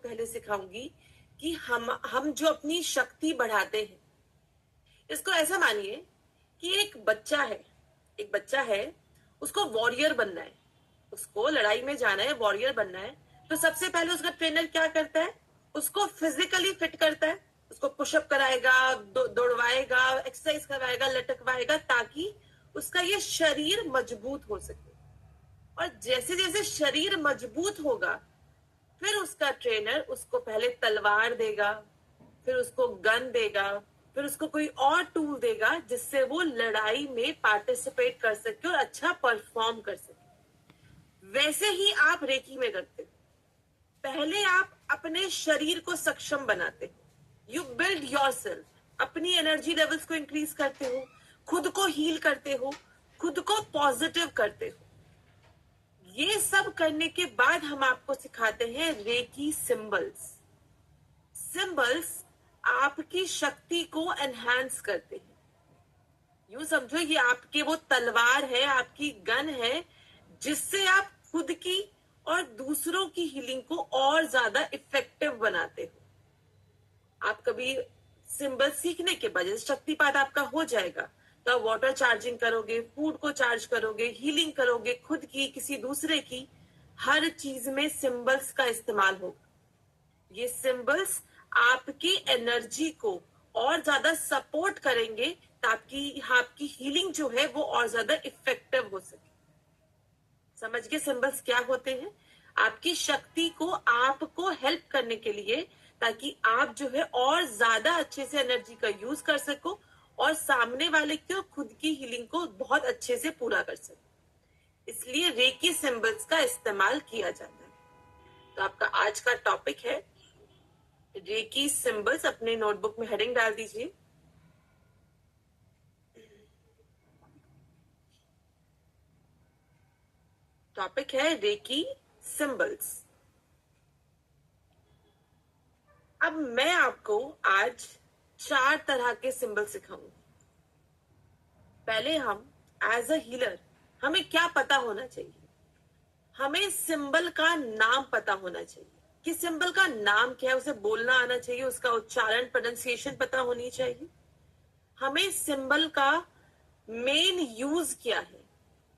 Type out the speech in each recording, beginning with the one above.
पहले सिखाऊंगी कि हम जो अपनी शक्ति बढ़ाते हैं, इसको ऐसा मानिए कि एक बच्चा है, उसको वॉरियर बनना है, उसको लड़ाई में जाना है, वॉरियर बनना है। तो सबसे पहले उसका ट्रेनर क्या करता है, उसको फिजिकली फिट करता है, उसको पुशअप कराएगा, दौड़वाएगा, एक्सरसाइज करवाएगा, लटकवाएगा, ताकि उसका ये शरीर मजबूत हो सके। और जैसे जैसे शरीर मजबूत होगा, फिर उसका ट्रेनर उसको पहले तलवार देगा, फिर उसको गन देगा, फिर उसको कोई और टूल देगा जिससे वो लड़ाई में पार्टिसिपेट कर सके और अच्छा परफॉर्म कर सके। वैसे ही आप रेकी में करते हो। पहले आप अपने शरीर को सक्षम बनाते हो, यू बिल्ड योरसेल्फ, अपनी एनर्जी लेवल्स को इंक्रीज करते हो, खुद को हील करते हो, खुद को पॉजिटिव करते हो। ये सब करने के बाद हम आपको सिखाते हैं रेकी सिंबल्स। सिंबल्स आपकी शक्ति को एनहांस करते हैं। यूं समझो ये आपके वो तलवार है, आपकी गन है, जिससे आप खुद की और दूसरों की हीलिंग को और ज्यादा इफेक्टिव बनाते हो। आप कभी सिंबल सीखने के बाद जैसे शक्तिपात आपका हो जाएगा, तो आप वाटर चार्जिंग करोगे, फूड को चार्ज करोगे, हीलिंग करोगे, खुद की, किसी दूसरे की, हर चीज में सिंबल्स का इस्तेमाल होगा। ये सिंबल्स आपकी एनर्जी को और ज्यादा सपोर्ट करेंगे ताकि आपकी हीलिंग जो है वो और ज्यादा इफेक्टिव हो सके। समझ गए सिंबल्स क्या होते हैं? आपकी शक्ति को आपको हेल्प करने के लिए, ताकि आप जो है और ज्यादा अच्छे से एनर्जी का यूज कर सको और सामने वाले की और खुद की हीलिंग को बहुत अच्छे से पूरा कर सको। इसलिए रेकी सिंबल्स का इस्तेमाल किया जाता है। तो आपका आज का टॉपिक है रेकी सिंबल्स। अपने नोटबुक में हेडिंग डाल दीजिए। टॉपिक है रेकी सिंबल्स। अब मैं आपको आज 4 तरह के सिंबल सिखाऊंगी। पहले हम एज अ हीलर, हमें क्या पता होना चाहिए? हमें सिंबल का नाम पता होना चाहिए कि सिंबल का नाम क्या है, उसे बोलना आना चाहिए, उसका उच्चारण, प्रोनाउंसिएशन पता होनी चाहिए। हमें सिंबल का मेन यूज क्या है,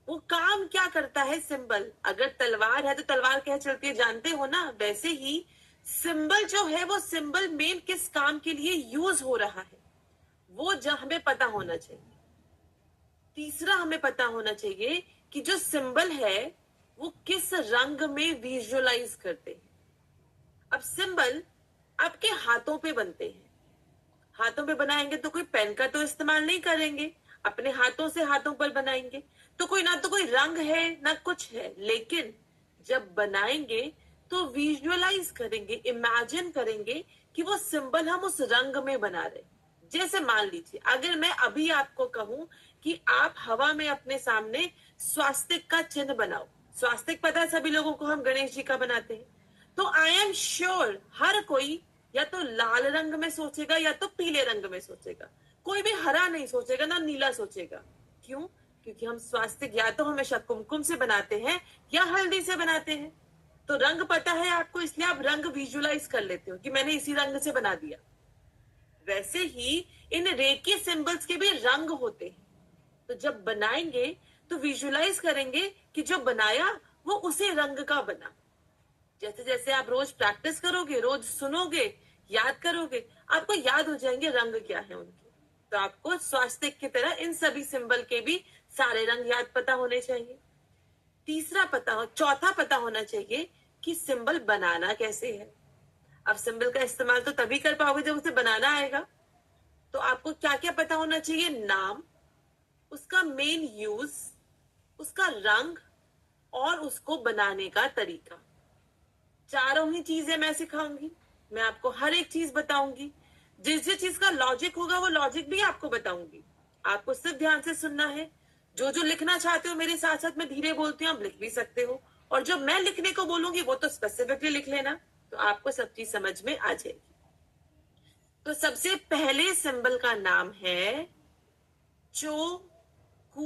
वो काम क्या करता है सिंबल। अगर तलवार है तो तलवार क्या चलती है जानते हो ना, वैसे ही सिंबल जो है वो सिंबल मेन किस काम के लिए यूज हो रहा है वो हमें पता होना चाहिए। तीसरा हमें पता होना चाहिए कि जो सिंबल है वो किस रंग में विजुअलाइज करते हैं। अब सिंबल आपके हाथों पे बनते हैं। हाथों पे बनाएंगे तो कोई पेन का तो इस्तेमाल नहीं करेंगे, अपने हाथों से हाथों पर बनाएंगे। तो कोई ना तो कोई रंग है ना कुछ है, लेकिन जब बनाएंगे तो विजुअलाइज करेंगे, इमेजिन करेंगे कि वो सिंबल हम उस रंग में बना रहे। जैसे मान लीजिए अगर मैं अभी आपको कहूं कि आप हवा में अपने सामने स्वास्तिक का चिन्ह बनाओ। स्वास्तिक पता है सभी लोगों को, हम गणेश जी का बनाते हैं। तो आई एम श्योर हर कोई या तो लाल रंग में सोचेगा या तो पीले रंग में सोचेगा, कोई भी हरा नहीं सोचेगा ना नीला सोचेगा। क्यों? क्योंकि हम स्वास्तिक या तो हमेशा कुमकुम से बनाते हैं या हल्दी से बनाते हैं। तो रंग पता है आपको, इसलिए आप रंग विजुअलाइज कर लेते हो कि मैंने इसी रंग से बना दिया। वैसे ही इन रेकी सिंबल्स के भी रंग होते हैं। तो जब बनाएंगे तो विजुअलाइज करेंगे कि जो बनाया वो उसी रंग का बना। जैसे जैसे आप रोज प्रैक्टिस करोगे, रोज सुनोगे, याद करोगे, आपको याद हो जाएंगे रंग क्या है उनके। तो आपको स्वास्तिक की तरह इन सभी सिंबल के भी सारे रंग याद पता होने चाहिए। चौथा पता होना चाहिए कि सिंबल बनाना कैसे है। अब सिंबल का इस्तेमाल तो तभी कर पाओगे जब उसे बनाना आएगा। तो आपको क्या क्या पता होना चाहिए? नाम, उसका मेन यूज, उसका रंग और उसको बनाने का तरीका। चारों ही चीजें मैं सिखाऊंगी। मैं आपको हर एक चीज बताऊंगी। जिस जिस चीज का लॉजिक होगा वो लॉजिक भी आपको बताऊंगी। आपको सिर्फ ध्यान से सुनना है। जो जो लिखना चाहते हो मेरे साथ साथ मैं धीरे बोलती हूँ, आप लिख भी सकते हो। और जो मैं लिखने को बोलूंगी वो तो स्पेसिफिकली लिख लेना, तो आपको सब चीज समझ में आ जाएगी। तो सबसे पहले सिंबल का नाम है चोकुरेट।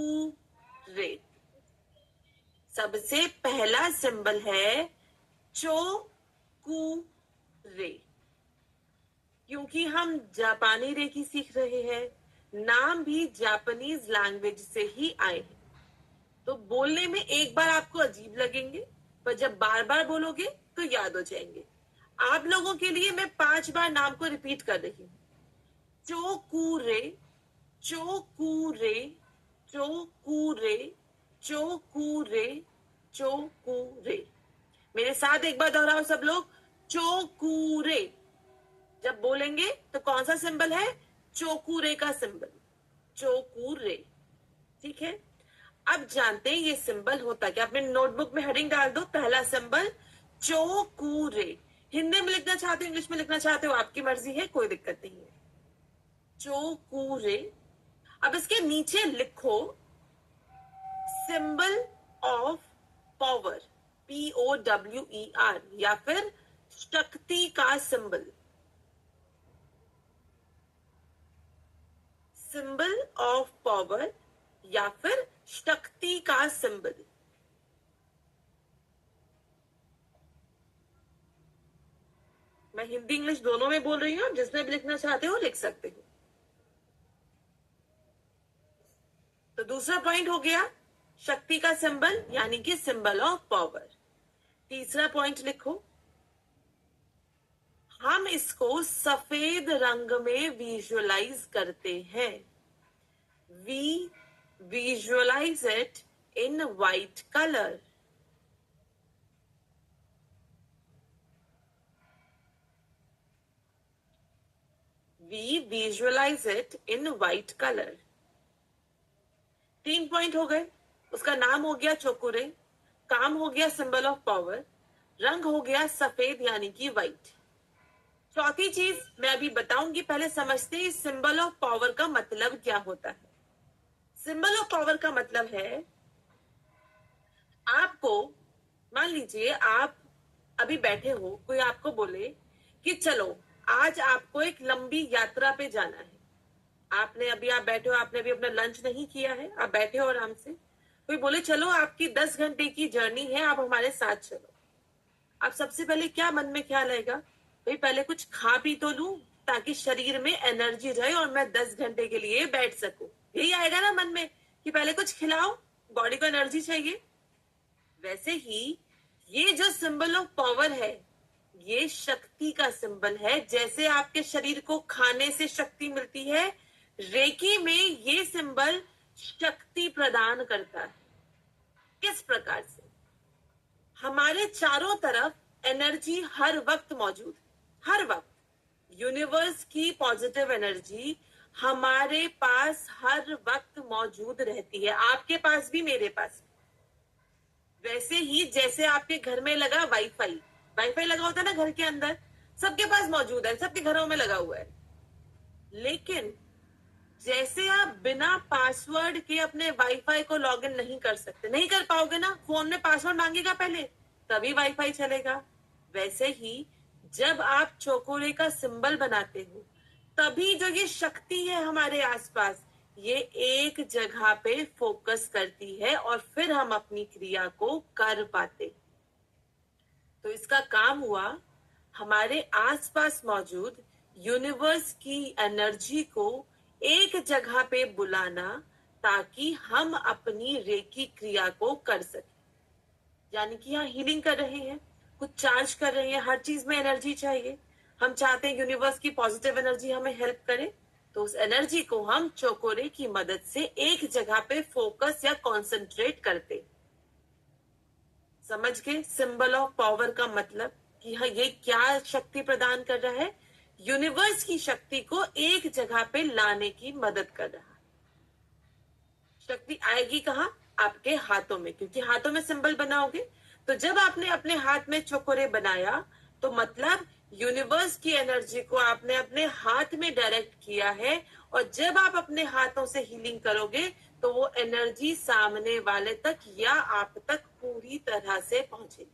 सबसे पहला सिंबल है चोकुरेट। क्योंकि हम जापानी रेकी सीख रहे हैं, नाम भी जापानीज लैंग्वेज से ही आए हैं, तो बोलने में एक बार आपको अजीब लगेंगे, पर जब बार बार बोलोगे तो याद हो जाएंगे। आप लोगों के लिए मैं 5 बार नाम को रिपीट कर रही हूँ। चोकुरे, चोकुरे, चोकुरे, चोकुरे, चोकुरे। मेरे साथ एक बार दोहराओ सब लोग, चोकुरे। जब बोलेंगे तो कौन सा सिंबल है? चोकुरे का सिंबल, चोकुरे। ठीक है, अब जानते हैं ये सिंबल होता क्या। अपने नोटबुक में हेडिंग डाल दो, पहला सिंबल चोकुरे। हिंदी में लिखना चाहते हो, इंग्लिश में लिखना चाहते हो, आपकी मर्जी है, कोई दिक्कत नहीं है। चोकुरे। अब इसके नीचे लिखो सिंबल ऑफ पावर, POWER, या फिर शक्ति का सिंबल, सिंबल ऑफ पावर या फिर शक्ति का सिंबल। मैं हिंदी इंग्लिश दोनों में बोल रही हूँ, जिसमें भी लिखना चाहते हो लिख सकते हो। तो दूसरा पॉइंट हो गया शक्ति का सिंबल, यानी कि सिंबल ऑफ पावर। तीसरा पॉइंट लिखो, हम इसको सफेद रंग में विजुअलाइज करते हैं। We visualise it in white colour. We visualise it in white colour. 3 point हो गए। उसका नाम हो गया चोकुरे, काम हो गया सिंबल ऑफ पावर, रंग हो गया सफेद यानी कि व्हाइट। चौथी चीज मैं अभी बताऊंगी, पहले समझते हैं सिंबल ऑफ पावर का मतलब क्या होता है। सिंबल ऑफ पावर का मतलब है, आपको मान लीजिए आप अभी बैठे हो, कोई आपको बोले कि चलो आज आपको एक लंबी यात्रा पे जाना है। आपने अभी, आप बैठे हो, आपने अभी अपना लंच नहीं किया है, आप बैठे हो आराम से, कोई बोले चलो आपकी 10 घंटे की जर्नी है, आप हमारे साथ चलो। आप सबसे पहले क्या मन में ख्याल आएगा? भाई पहले कुछ खा पी तो लूं ताकि शरीर में एनर्जी रहे और मैं 10 घंटे के लिए बैठ सकूं। यही आएगा ना मन में कि पहले कुछ खिलाओ, बॉडी को एनर्जी चाहिए। वैसे ही ये जो सिंबल ऑफ पावर है, ये शक्ति का सिंबल है। जैसे आपके शरीर को खाने से शक्ति मिलती है, रेकी में ये सिंबल शक्ति प्रदान करता है। किस प्रकार से? हमारे चारों तरफ एनर्जी हर वक्त मौजूद है, हर वक्त। यूनिवर्स की पॉजिटिव एनर्जी हमारे पास हर वक्त मौजूद रहती है, आपके पास भी, मेरे पास भी। वैसे ही जैसे आपके घर में लगा वाईफाई, वाईफाई लगा होता है ना घर के अंदर, सबके पास मौजूद है, सबके घरों में लगा हुआ है। लेकिन जैसे आप बिना पासवर्ड के अपने वाईफाई को लॉगिन नहीं कर सकते, नहीं कर पाओगे ना, फोन में पासवर्ड मांगेगा पहले, तभी वाईफाई चलेगा। वैसे ही जब आप चौकोरे का सिंबल बनाते हो, तभी जो ये शक्ति है हमारे आसपास, ये एक जगह पे फोकस करती है और फिर हम अपनी क्रिया को कर पाते। तो इसका काम हुआ हमारे आसपास मौजूद यूनिवर्स की एनर्जी को एक जगह पे बुलाना, ताकि हम अपनी रेकी क्रिया को कर सकें। यानी कि यहाँ हीलिंग कर रहे हैं, कुछ चार्ज कर रहे हैं, हर चीज में एनर्जी चाहिए। हम चाहते हैं यूनिवर्स की पॉजिटिव एनर्जी हमें हेल्प करे, तो उस एनर्जी को हम चौकोरे की मदद से एक जगह पे फोकस या कॉन्सेंट्रेट करते। समझ गए सिंबल ऑफ पावर का मतलब कि हाँ ये क्या शक्ति प्रदान कर रहा है? यूनिवर्स की शक्ति को एक जगह पे लाने की मदद कर रहा है। शक्ति आएगी कहाँ? आपके हाथों में, क्योंकि हाथों में सिंबल बनाओगे। तो जब आपने अपने हाथ में चौकोरे बनाया, तो मतलब यूनिवर्स की एनर्जी को आपने अपने हाथ में डायरेक्ट किया है, और जब आप अपने हाथों से हीलिंग करोगे तो वो एनर्जी सामने वाले तक या आप तक पूरी तरह से पहुंचेगी।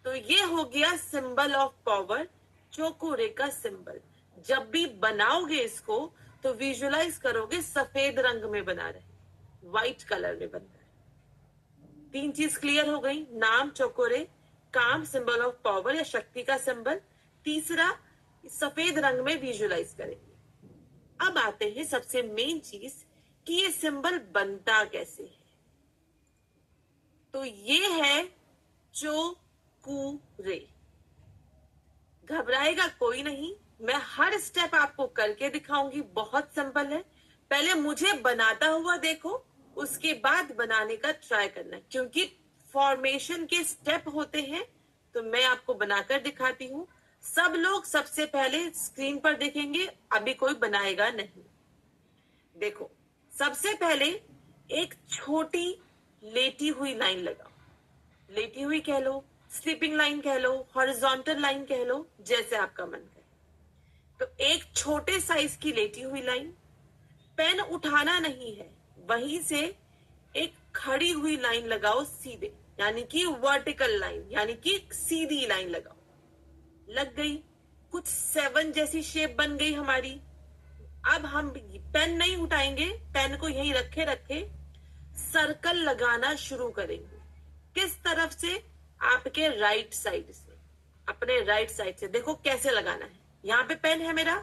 तो ये हो गया सिंबल ऑफ पावर, चौकोरे का सिंबल। जब भी बनाओगे इसको तो विजुअलाइज करोगे सफेद रंग में बना रहे, व्हाइट कलर में बन रहा है। 3 चीज क्लियर हो गई, नाम चौकोरे, काम सिंबल ऑफ पावर या शक्ति का सिंबल। तीसरा, सफेद रंग में विजुलाइज करेंगे। अब आते हैं सबसे मेन चीज कि ये सिंबल बनता कैसे है। तो ये है चोकुरे। घबराएगा कोई नहीं, मैं हर स्टेप आपको करके दिखाऊंगी। बहुत सिंपल है, पहले मुझे बनाता हुआ देखो, उसके बाद बनाने का ट्राई करना, क्योंकि फॉर्मेशन के स्टेप होते हैं। तो मैं आपको बनाकर दिखाती हूँ। सब लोग सबसे पहले स्क्रीन पर देखेंगे, अभी कोई बनाएगा नहीं। देखो, सबसे पहले एक छोटी लेटी हुई लाइन लगाओ। लेटी हुई कह लो, स्लीपिंग लाइन कह लो, हॉरिजॉन्टल लाइन कह लो, जैसे आपका मन करे। तो एक छोटे साइज की लेटी हुई लाइन, पेन उठाना नहीं है, वहीं से एक खड़ी हुई लाइन लगाओ सीधे, यानी कि वर्टिकल लाइन, यानी कि सीधी लाइन लगाओ। लग गई, कुछ 7 जैसी शेप बन गई हमारी। अब हम पेन नहीं उठाएंगे, पेन को यहीं रखे रखे सर्कल लगाना शुरू करेंगे। किस तरफ से? आपके राइट साइड से, अपने राइट साइड से। देखो कैसे लगाना है। यहाँ पे पेन है मेरा,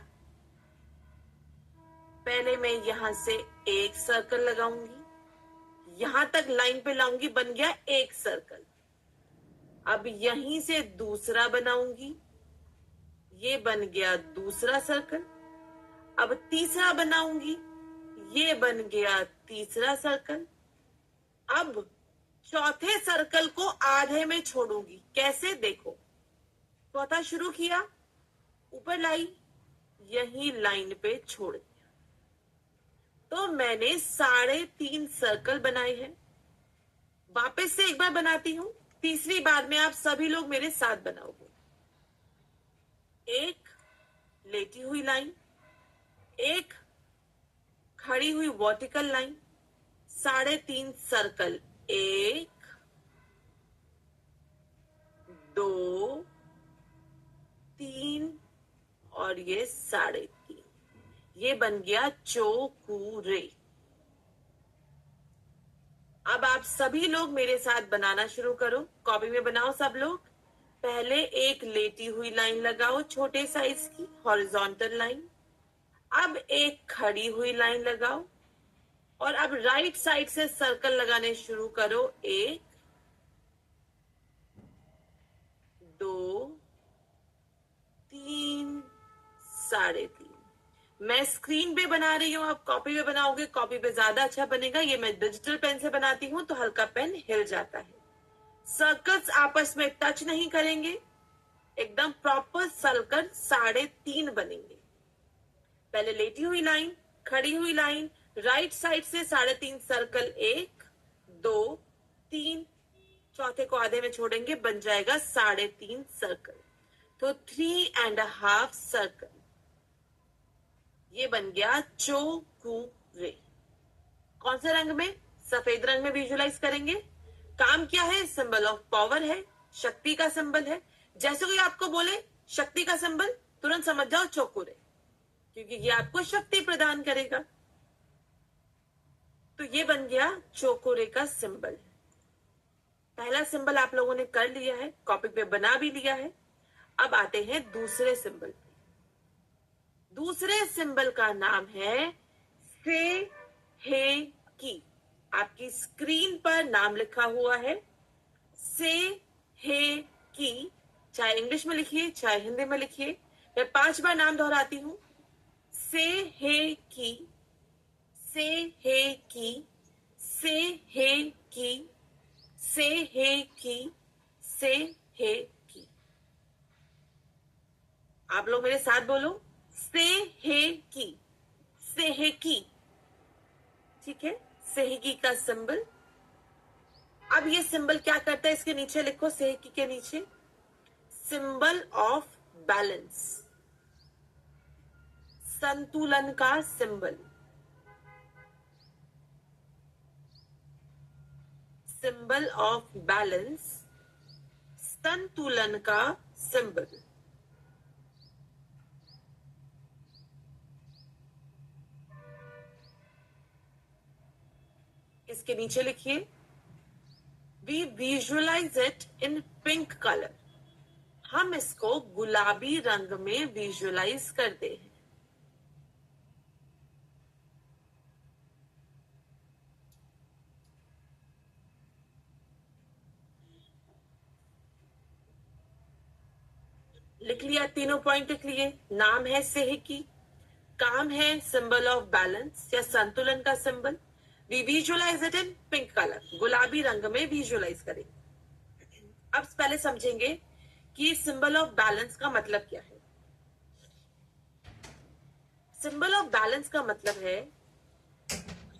पहले मैं यहां से एक सर्कल लगाऊंगी, यहां तक लाइन पे लाऊंगी, बन गया एक सर्कल। अब यहीं से दूसरा बनाऊंगी, ये बन गया दूसरा सर्कल। अब तीसरा बनाऊंगी, ये बन गया तीसरा सर्कल। अब चौथे सर्कल को आधे में छोड़ूंगी। कैसे? देखो, चौथा शुरू किया, ऊपर लाई, यही लाइन पे छोड़ दिया। तो मैंने 3.5 सर्कल बनाए हैं। वापस से एक बार बनाती हूं, तीसरी बार में आप सभी लोग मेरे साथ बनाओगे। एक लेटी हुई लाइन, एक खड़ी हुई वर्टिकल लाइन, 3.5 सर्कल, 1 2 3 और ये 3.5। ये बन गया चोकुरे। अब आप सभी लोग मेरे साथ बनाना शुरू करो। कॉपी में बनाओ सब लोग। पहले एक लेटी हुई लाइन लगाओ, छोटे साइज की हॉरिजॉन्टल लाइन। अब एक खड़ी हुई लाइन लगाओ, और अब राइट साइड से सर्कल लगाने शुरू करो। 1 2 3 3.5। मैं स्क्रीन पे बना रही हूँ, आप कॉपी पे बनाओगे, कॉपी पे ज्यादा अच्छा बनेगा। ये मैं डिजिटल पेन से बनाती हूँ तो हल्का पेन हिल जाता है। सर्कल्स आपस में टच नहीं करेंगे, एकदम प्रॉपर सर्कल 3.5 बनेंगे। पहले लेटी हुई लाइन, खड़ी हुई लाइन, राइट साइड से 3.5 सर्कल, 1 2 3, चौथे को आधे में छोड़ेंगे, बन जाएगा 3.5 सर्कल। तो 3.5 सर्कल, ये बन गया चोकुरे। कौन से रंग में? सफेद रंग में विजुलाइज करेंगे। काम क्या है? सिंबल ऑफ पावर है, शक्ति का सिंबल है। जैसे कोई आपको बोले शक्ति का सिंबल, तुरंत समझ जाओ चोकुरे, क्योंकि ये आपको शक्ति प्रदान करेगा। तो ये बन गया चोकुरे का सिंबल। पहला सिंबल आप लोगों ने कर लिया है, कॉपी पे बना भी लिया है। अब आते हैं दूसरे सिंबल पे। दूसरे सिंबल का नाम है से हे की। आपकी स्क्रीन पर नाम लिखा हुआ है से हे की। चाहे इंग्लिश में लिखिए, चाहे हिंदी में लिखिए। मैं 5 बार नाम दोहराती हूं। से हे की, से हे की, से हे की, से हे की, से हे की। आप लोग मेरे साथ बोलो, से हे की, से हे की। ठीक है, सेहकी का सिंबल। अब ये सिंबल क्या करता है, इसके नीचे लिखो, सेहकी के नीचे, सिंबल ऑफ बैलेंस, संतुलन का सिंबल। सिंबल ऑफ बैलेंस, संतुलन का सिंबल। इसके नीचे लिखिए, we visualise it in pink colour. हम इसको गुलाबी रंग में विजुअलाइज करते हैं। लिख लिया, तीनों पॉइंट लिख लिए। नाम है सेहकी, काम है सिंबल ऑफ बैलेंस या संतुलन का symbol. We visualise it in pink colour, गुलाबी रंग में विजुअलाइज करेंगे। अब पहले समझेंगे कि सिंबल ऑफ बैलेंस का मतलब क्या है। सिंबल ऑफ बैलेंस का मतलब है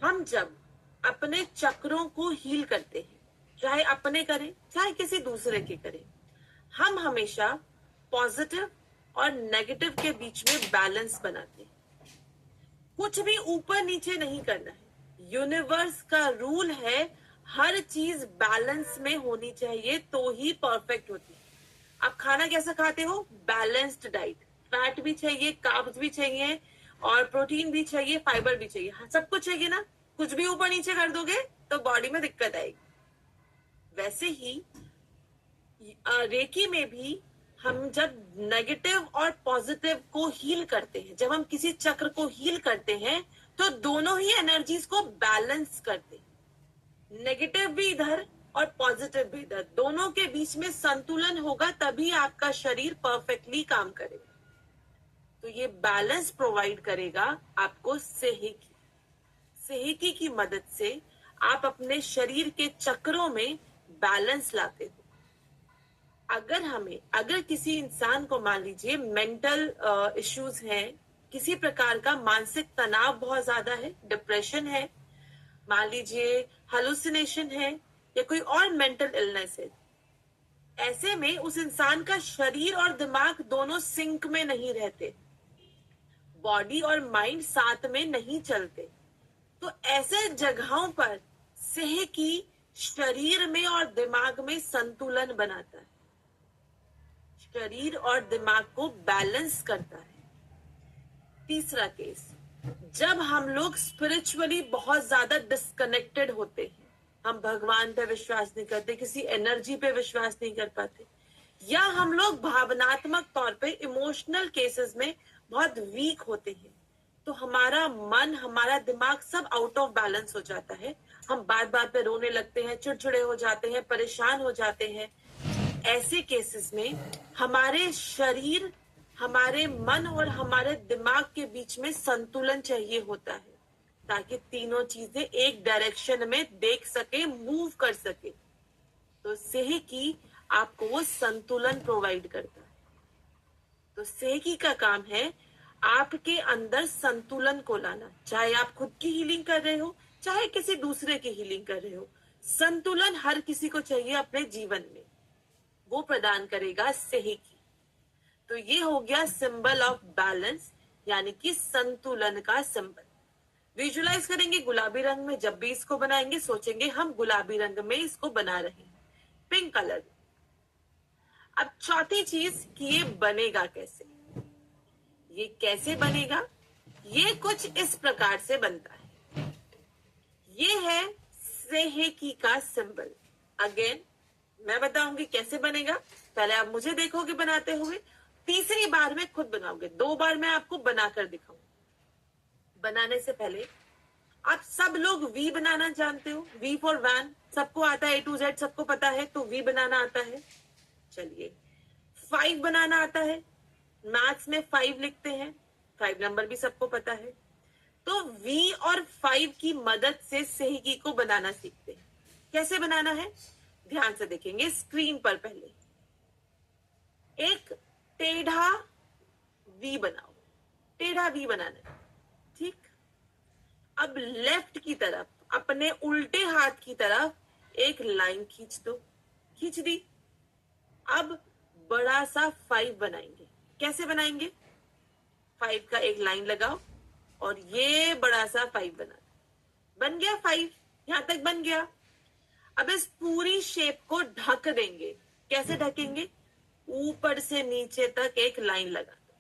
हम जब अपने चक्रों को हील करते हैं, चाहे अपने करें चाहे किसी दूसरे के करें, हम हमेशा पॉजिटिव और नेगेटिव के बीच में बैलेंस बनाते हैं। कुछ भी ऊपर नीचे नहीं करना है। यूनिवर्स का रूल है हर चीज बैलेंस में होनी चाहिए तो ही परफेक्ट होती है। आप खाना कैसा खाते हो? Balanced diet. फैट भी चाहिए, कार्ब्स भी चाहिए और प्रोटीन भी चाहिए, फाइबर भी चाहिए। हाँ, सब कुछ चाहिए ना। कुछ भी ऊपर नीचे कर दोगे तो बॉडी में दिक्कत आएगी। वैसे ही रेकी में भी हम जब नेगेटिव और पॉजिटिव को हील करते हैं, जब हम किसी चक्र को हील करते हैं तो दोनों ही एनर्जीज को बैलेंस करते हैं। नेगेटिव भी इधर और पॉजिटिव भी इधर, दोनों के बीच में संतुलन होगा तभी आपका शरीर परफेक्टली काम करेगा। तो ये बैलेंस प्रोवाइड करेगा आपको सेहकी। सेहकी की मदद से आप अपने शरीर के चक्रों में बैलेंस लाते हो। अगर किसी इंसान को मान लीजिए मेंटल इश्यूज हैं, किसी प्रकार का मानसिक तनाव बहुत ज्यादा है, डिप्रेशन है, मान लीजिए हेलुसिनेशन है या कोई और मेंटल इलनेस है, ऐसे में उस इंसान का शरीर और दिमाग दोनों सिंक में नहीं रहते, बॉडी और माइंड साथ में नहीं चलते। तो ऐसे जगहों पर सेहकी शरीर में और दिमाग में संतुलन बनाता है, शरीर और दिमाग को बैलेंस करता है। तीसरा केस, जब हम लोग स्पिरिचुअली बहुत ज्यादा डिस्कनेक्टेड होते हैं, हम भगवान पे विश्वास नहीं करते, किसी एनर्जी पे विश्वास नहीं कर पाते, या हम लोग भावनात्मक तौर पे इमोशनल केसेस में बहुत वीक होते हैं, तो हमारा मन, हमारा दिमाग सब आउट ऑफ बैलेंस हो जाता है। हम बात बात पे रोने लगते हैं, चिड़चिड़े हो जाते हैं, परेशान हो जाते हैं। ऐसे केसेस में हमारे शरीर, हमारे मन और हमारे दिमाग के बीच में संतुलन चाहिए होता है ताकि तीनों चीजें एक डायरेक्शन में देख सके, मूव कर सके। तो सेहकी आपको वो संतुलन प्रोवाइड करता है। तो सेहकी का काम है आपके अंदर संतुलन को लाना, चाहे आप खुद की हीलिंग कर रहे हो चाहे किसी दूसरे की हीलिंग कर रहे हो। संतुलन हर किसी को चाहिए अपने जीवन में, वो प्रदान करेगा सेहकी। तो ये हो गया सिंबल ऑफ बैलेंस, यानी कि संतुलन का सिंबल। विजुअलाइज करेंगे गुलाबी रंग में, जब भी इसको बनाएंगे सोचेंगे हम गुलाबी रंग में इसको बना रहे हैं, पिंक कलर। अब चौथी चीज कि ये बनेगा कैसे। ये कैसे बनेगा? ये कुछ इस प्रकार से बनता है। ये है सेहकी का सिंबल। अगेन मैं बताऊंगी कैसे बनेगा, पहले आप मुझे देखोगे बनाते हुए, तीसरी बार में खुद बनाओगे, 2 बार मैं आपको बनाकर दिखाऊंगी। बनाने से पहले आप सब लोग वी बनाना जानते हो, वी फॉर वैन, सबको आता है, A to Z सबको पता है, तो वी बनाना आता है। चलिए 5 बनाना आता है, मैथ्स में 5 लिखते हैं, 5 नंबर भी सबको पता है। तो V और 5 की मदद से सेहकी को बनाना सीखते हैं। कैसे बनाना है ध्यान से देखेंगे स्क्रीन पर। पहले एक टेढ़ा V बनाओ, टेढ़ा V बनाना है, ठीक। अब लेफ्ट की तरफ अपने उल्टे हाथ की तरफ एक लाइन खींच दो, खींच दी। अब बड़ा सा 5 बनाएंगे। कैसे बनाएंगे? 5 का एक लाइन लगाओ और ये बड़ा सा 5 बना, बन गया 5, यहां तक बन गया। अब इस पूरी शेप को ढक देंगे। कैसे ढकेंगे? ऊपर से नीचे तक एक लाइन लगा दो,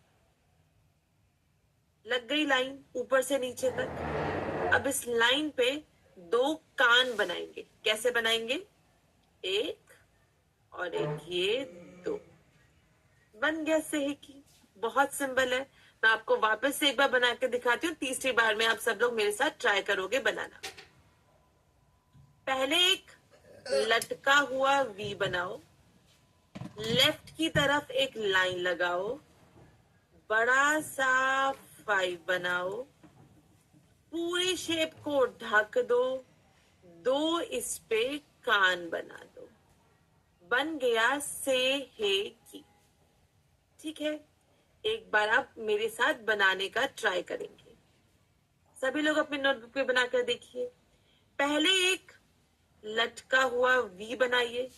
लग गई लाइन ऊपर से नीचे तक। अब इस लाइन पे 2 कान बनाएंगे। कैसे बनाएंगे? एक और एक, ये 2। बन गया सेहकी। बहुत सिंपल है। मैं आपको वापस से एक बार बना के दिखाती हूँ, तीसरी बार में आप सब लोग मेरे साथ ट्राई करोगे बनाना। पहले एक लटका हुआ वी बनाओ, लेफ्ट की तरफ एक लाइन लगाओ, बड़ा सा 5 बनाओ, पूरी शेप को ढक दो, दो इस पे कान बना दो, बन गया से हे की। ठीक है, एक बार आप मेरे साथ बनाने का ट्राई करेंगे। सभी लोग अपने नोटबुक पे बनाकर देखिए। पहले एक लटका हुआ वी बनाइए,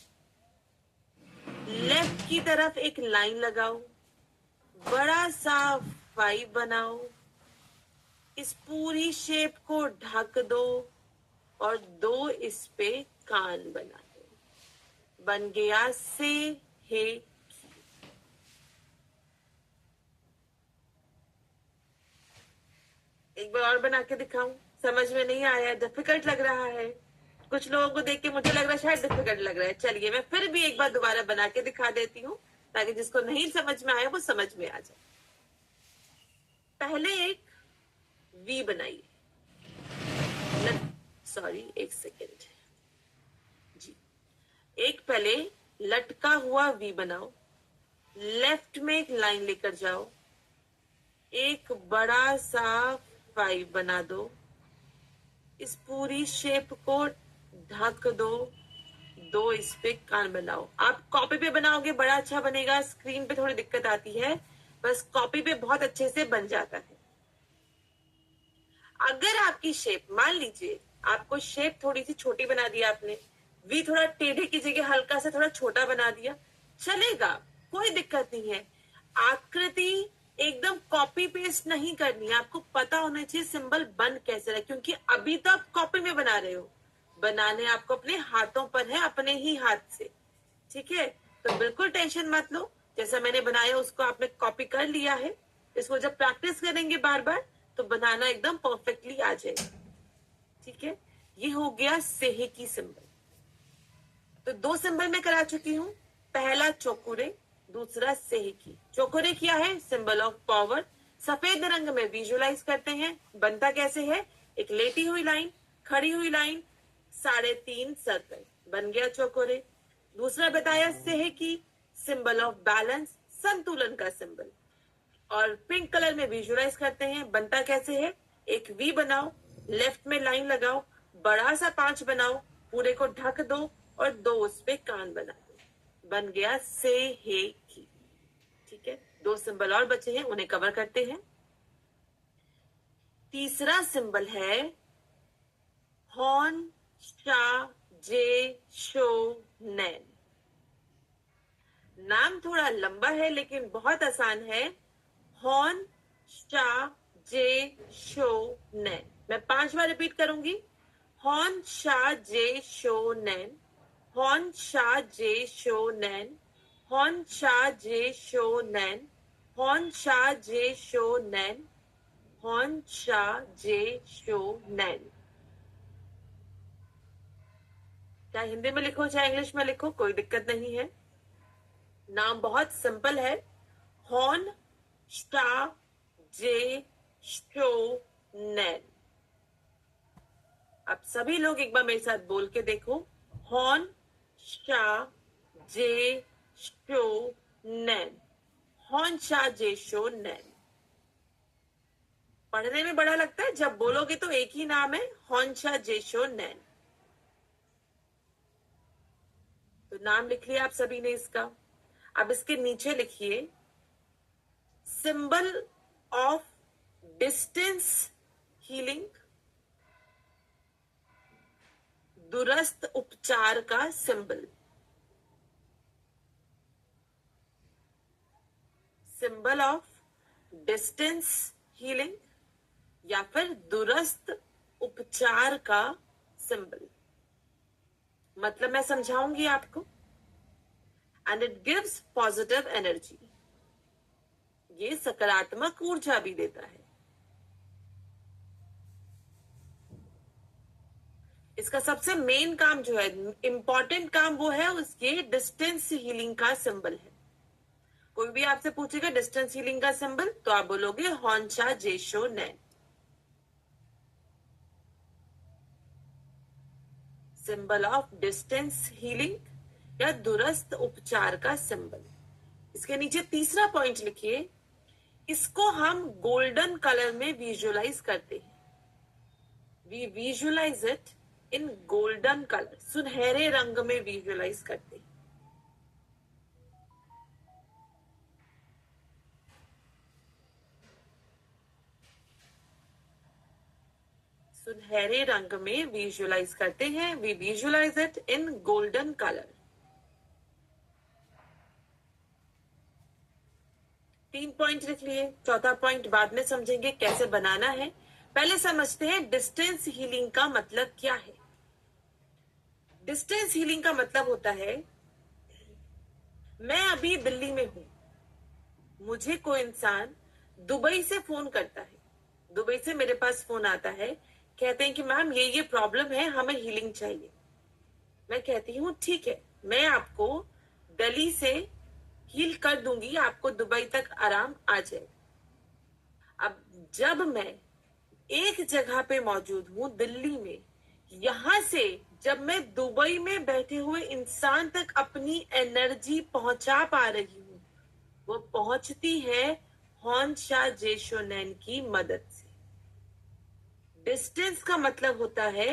लेफ्ट की तरफ एक लाइन लगाओ, बड़ा सा 5 बनाओ, इस पूरी शेप को ढक दो और दो इस पे कान बना दो, बन गया से हे। एक बार और बना के दिखाऊं? समझ में नहीं आया, डिफिकल्ट लग रहा है? कुछ लोगों को देख के मुझे लग रहा है शायद डिफिकल्ट लग रहा है। चलिए मैं फिर भी एक बार दोबारा बना के दिखा देती हूँ, ताकि जिसको नहीं समझ में आया वो समझ में आ जाए। पहले एक वी बनाइए, सॉरी एक सेकेंड जी। एक पहले लटका हुआ वी बनाओ, लेफ्ट में एक लाइन लेकर जाओ, एक बड़ा सा 5 बना दो, इस पूरी शेप को ढक दो, दो इस पे कान बनाओ। आप कॉपी पे बनाओगे बड़ा अच्छा बनेगा, स्क्रीन पे थोड़ी दिक्कत आती है, बस कॉपी पे बहुत अच्छे से बन जाता है। अगर आपकी शेप, मान लीजिए आपको शेप थोड़ी सी छोटी बना दिया आपने, वी थोड़ा टेढ़े की जगह हल्का सा थोड़ा छोटा बना दिया, चलेगा, कोई दिक्कत नहीं है। आकृति एकदम कॉपी पेस्ट नहीं करनी है, आपको पता होना चाहिए सिंबल बन कैसे रहे, क्योंकि अभी तो आप कॉपी में बना रहे हो, बनाने आपको अपने हाथों पर है, अपने ही हाथ से। ठीक है, तो बिल्कुल टेंशन मत लो, जैसा मैंने बनाया उसको आपने कॉपी कर लिया है, इसको जब प्रैक्टिस करेंगे बार बार तो बनाना एकदम परफेक्टली आ जाएगा। ठीक है, ये हो गया सेहे की सिंबल। तो दो सिंबल मैं करा चुकी हूँ, पहला चौकुरे, दूसरा सेहे की। चौकुरे क्या है? Symbol of power. सफेद रंग में विजुअलाइज करते हैं, बनता कैसे है? एक लेटी हुई लाइन, खड़ी हुई लाइन, 3.5 सर्कल, बन गया चौकुरे। दूसरा बताया सेहे की, सिंबल ऑफ बैलेंस, संतुलन का सिंबल, और पिंक कलर में विजुअलाइज करते हैं, बनता कैसे है? एक वी बनाओ, लेफ्ट में लाइन लगाओ, बड़ा सा 5 बनाओ, पूरे को ढक दो और दो उस पे कान बना दो, बन गया से हे की। ठीक है, दो सिंबल और बचे हैं, उन्हें कवर करते हैं। तीसरा सिंबल है हॉर्न, शा, जे, शो, नैन। नाम थोड़ा लंबा है लेकिन बहुत आसान है, हॉर्न, शा, जे, शो, नैन। मैं 5 बार रिपीट करूंगी, हॉर्न, शा, जे, शो, नैन, हॉर्न, शा, जे, शो, नैन, हॉर्न, शा, जे, शो, नैन, हॉर्न, शा, जे, शो, नैन, हॉर्न, शा, जे, शो, नैन। चाहे हिंदी में लिखो चाहे इंग्लिश में लिखो, कोई दिक्कत नहीं है। नाम बहुत सिंपल है, हॉर्न, शा, जे, शो, नैन। अब सभी लोग एक बार मेरे साथ बोल के देखो, हॉर्न, शा, जे, शो, नैन, हॉर्न, शा, जे, शो, नैन। पढ़ने में बड़ा लगता है, जब बोलोगे तो एक ही नाम है, हॉर्न, शा, जे, शो, नैन। तो नाम लिख लिया आप सभी ने इसका। अब इसके नीचे लिखिए, सिंबल ऑफ डिस्टेंस हीलिंग, दूरस्थ उपचार का symbol. Symbol of distance healing या फिर दूरस्थ उपचार का सिंबल। मतलब मैं समझाऊंगी आपको। And it gives positive energy, ये सकारात्मक ऊर्जा भी देता है। इसका सबसे मेन काम जो है, इंपॉर्टेंट काम वो है, उसके डिस्टेंस हीलिंग का सिंबल है। कोई भी आपसे पूछेगा डिस्टेंस हीलिंग का सिंबल, तो आप बोलोगे हॉन्शा जेशो नैन। सिंबल ऑफ डिस्टेंस हीलिंग या दूरस्थ उपचार का सिंबल। इसके नीचे तीसरा पॉइंट लिखिए, इसको हम गोल्डन कलर में विजुअलाइज करते हैं। We visualise it in golden colour, सुनहरे रंग में विजुअलाइज करते हैं। सुनहरे रंग में विजुअलाइज करते हैं। We visualise it in golden colour. 3 point लिख लिए, चौथा पॉइंट बाद में समझेंगे कैसे बनाना है। पहले समझते हैं डिस्टेंस हीलिंग का मतलब क्या है। डिस्टेंस हीलिंग का मतलब होता है, मैं अभी दिल्ली में हूं, मुझे कोई इंसान दुबई से फोन करता है, दुबई से मेरे पास फोन आता है, कहते हैं कि मैम ये प्रॉब्लम है, हमें हीलिंग चाहिए। मैं कहती हूँ ठीक है, मैं आपको दिल्ली से हील कर दूंगी, आपको दुबई तक आराम आ जाए। अब जब मैं एक जगह पे मौजूद हूं दिल्ली में, यहां से जब मैं दुबई में बैठे हुए इंसान तक अपनी एनर्जी पहुंचा पा रही हूं, वो पहुंचती है हॉन्शा जेशोनैन की मदद से। डिस्टेंस का मतलब होता है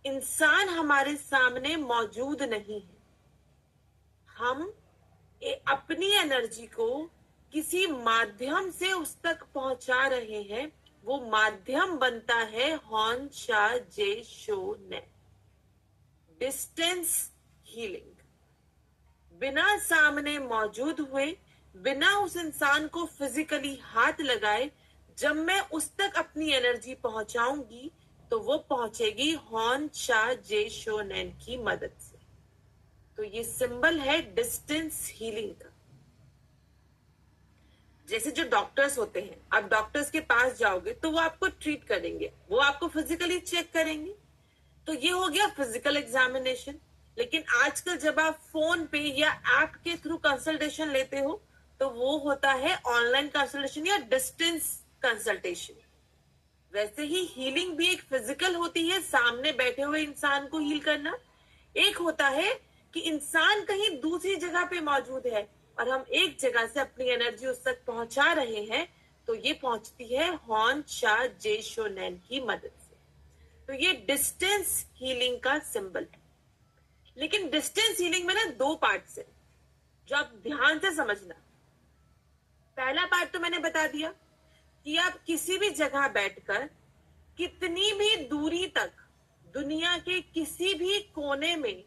इंसान हमारे सामने मौजूद नहीं है, हम अपनी एनर्जी को किसी माध्यम से उस तक पहुंचा रहे हैं, वो माध्यम बनता है हॉन्शा जेशोनैन। डिस्टेंस हीलिंग, बिना सामने मौजूद हुए, बिना उस इंसान को फिजिकली हाथ लगाए, जब मैं उस तक अपनी एनर्जी पहुंचाऊंगी तो वो पहुंचेगी हॉन्शा जेशोनैन की मदद से। तो ये सिंबल है डिस्टेंस हीलिंग का। जैसे जो डॉक्टर्स होते हैं, आप डॉक्टर्स के पास जाओगे तो वो आपको ट्रीट करेंगे, वो आपको फिजिकली चेक करेंगे, तो ये हो गया फिजिकल एग्जामिनेशन। लेकिन आजकल जब आप फोन पे या ऐप के थ्रू कंसल्टेशन लेते हो तो वो होता है ऑनलाइन कंसल्टेशन या डिस्टेंस कंसल्टेशन। वैसे ही हीलिंग भी एक फिजिकल होती है, सामने बैठे हुए इंसान को हील करना। एक होता है कि इंसान कहीं दूसरी जगह पे मौजूद है और हम एक जगह से अपनी एनर्जी उस तक पहुंचा रहे हैं, तो ये पहुंचती है हॉन्शा जेशोनैन की मदद से। तो ये डिस्टेंस हीलिंग का सिंबल है। लेकिन डिस्टेंस हीलिंग में ना 2 पार्ट्स है, जो आप ध्यान से समझना। पहला पार्ट तो मैंने बता दिया कि आप किसी भी जगह बैठकर कितनी भी दूरी तक दुनिया के किसी भी कोने में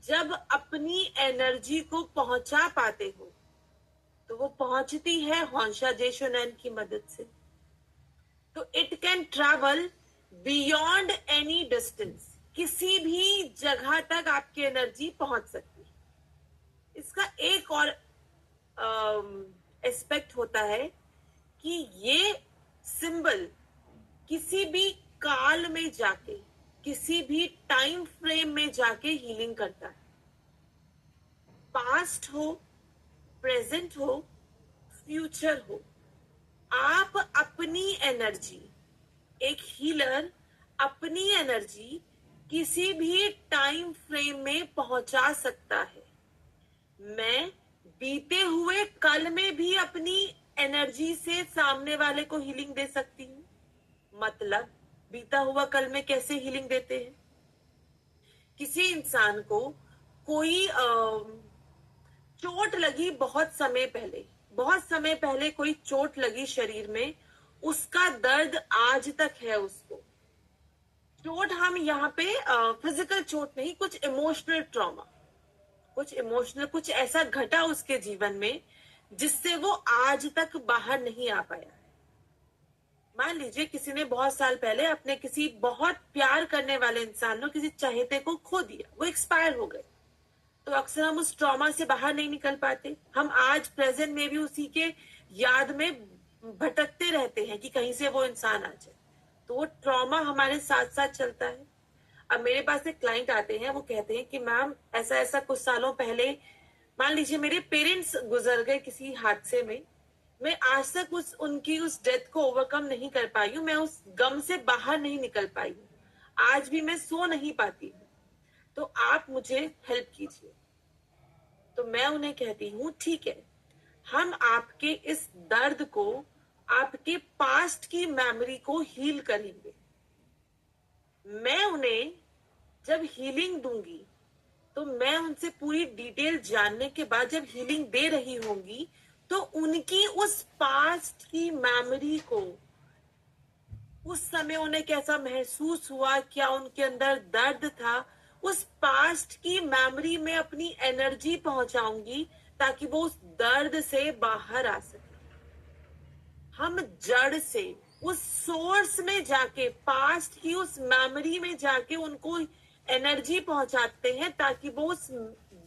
जब अपनी एनर्जी को पहुंचा पाते हो, तो वो पहुंचती है हॉन्शा जेशोनैन की मदद से। तो it can travel beyond any distance, किसी भी जगह तक आपकी एनर्जी पहुंच सकती है। इसका एक और एस्पेक्ट होता है कि ये सिंबल किसी भी काल में जाके, किसी भी टाइम फ्रेम में जाके हीलिंग करता है। पास्ट हो, प्रेजेंट हो, फ्यूचर हो, आप अपनी एनर्जी, एक हीलर अपनी एनर्जी किसी भी टाइम फ्रेम में पहुंचा सकता है। मैं बीते हुए कल में भी अपनी एनर्जी से सामने वाले को हीलिंग दे सकती हूँ। मतलब बीता हुआ कल में कैसे हीलिंग देते हैं? किसी इंसान को कोई चोट लगी, बहुत समय पहले कोई चोट लगी शरीर में, उसका दर्द आज तक है उसको। चोट हम यहाँ पे फिजिकल चोट नहीं, कुछ इमोशनल ट्रॉमा, कुछ ऐसा घटा उसके जीवन में जिससे वो आज तक बाहर नहीं आ पाया। मान लीजिए किसी ने बहुत साल पहले अपने किसी बहुत प्यार करने वाले इंसान ने, किसी चाहते को खो दिया, वो एक्सपायर हो गए, तो अक्सर हम उस ट्रॉमा से बाहर नहीं निकल पाते। हम आज प्रेजेंट में भी उसी के याद में भटकते रहते हैं कि कहीं से वो इंसान आ जाए, तो वो ट्रॉमा हमारे साथ साथ चलता है। अब मेरे पास एक क्लाइंट आते हैं, वो कहते हैं कि मैम ऐसा ऐसा कुछ सालों पहले मान लीजिए मेरे पेरेंट्स गुजर गए किसी हादसे में, मैं आज तक उनकी उस डेथ को ओवरकम नहीं कर पाई हूँ, मैं उस गम से बाहर नहीं निकल पाई हूँ, आज भी मैं सो नहीं पाती हूँ, तो आप मुझे हेल्प कीजिए। तो मैं उन्हें कहती हूँ ठीक है, हम आपके इस दर्द को, आपके पास्ट की मेमोरी को हील करेंगे। मैं उन्हें जब हीलिंग दूंगी तो मैं उनसे पूरी डिटेल जानने के बाद जब हीलिंग दे रही होंगी तो उनकी उस पास्ट की मेमोरी को, उस समय उन्हें कैसा महसूस हुआ, क्या उनके अंदर दर्द था, उस पास्ट की मेमोरी में अपनी एनर्जी पहुंचाऊंगी ताकि वो उस दर्द से बाहर आ सके। हम जड़ से उस सोर्स में जाके, पास्ट की उस मेमोरी में जाके उनको एनर्जी पहुंचाते हैं ताकि वो उस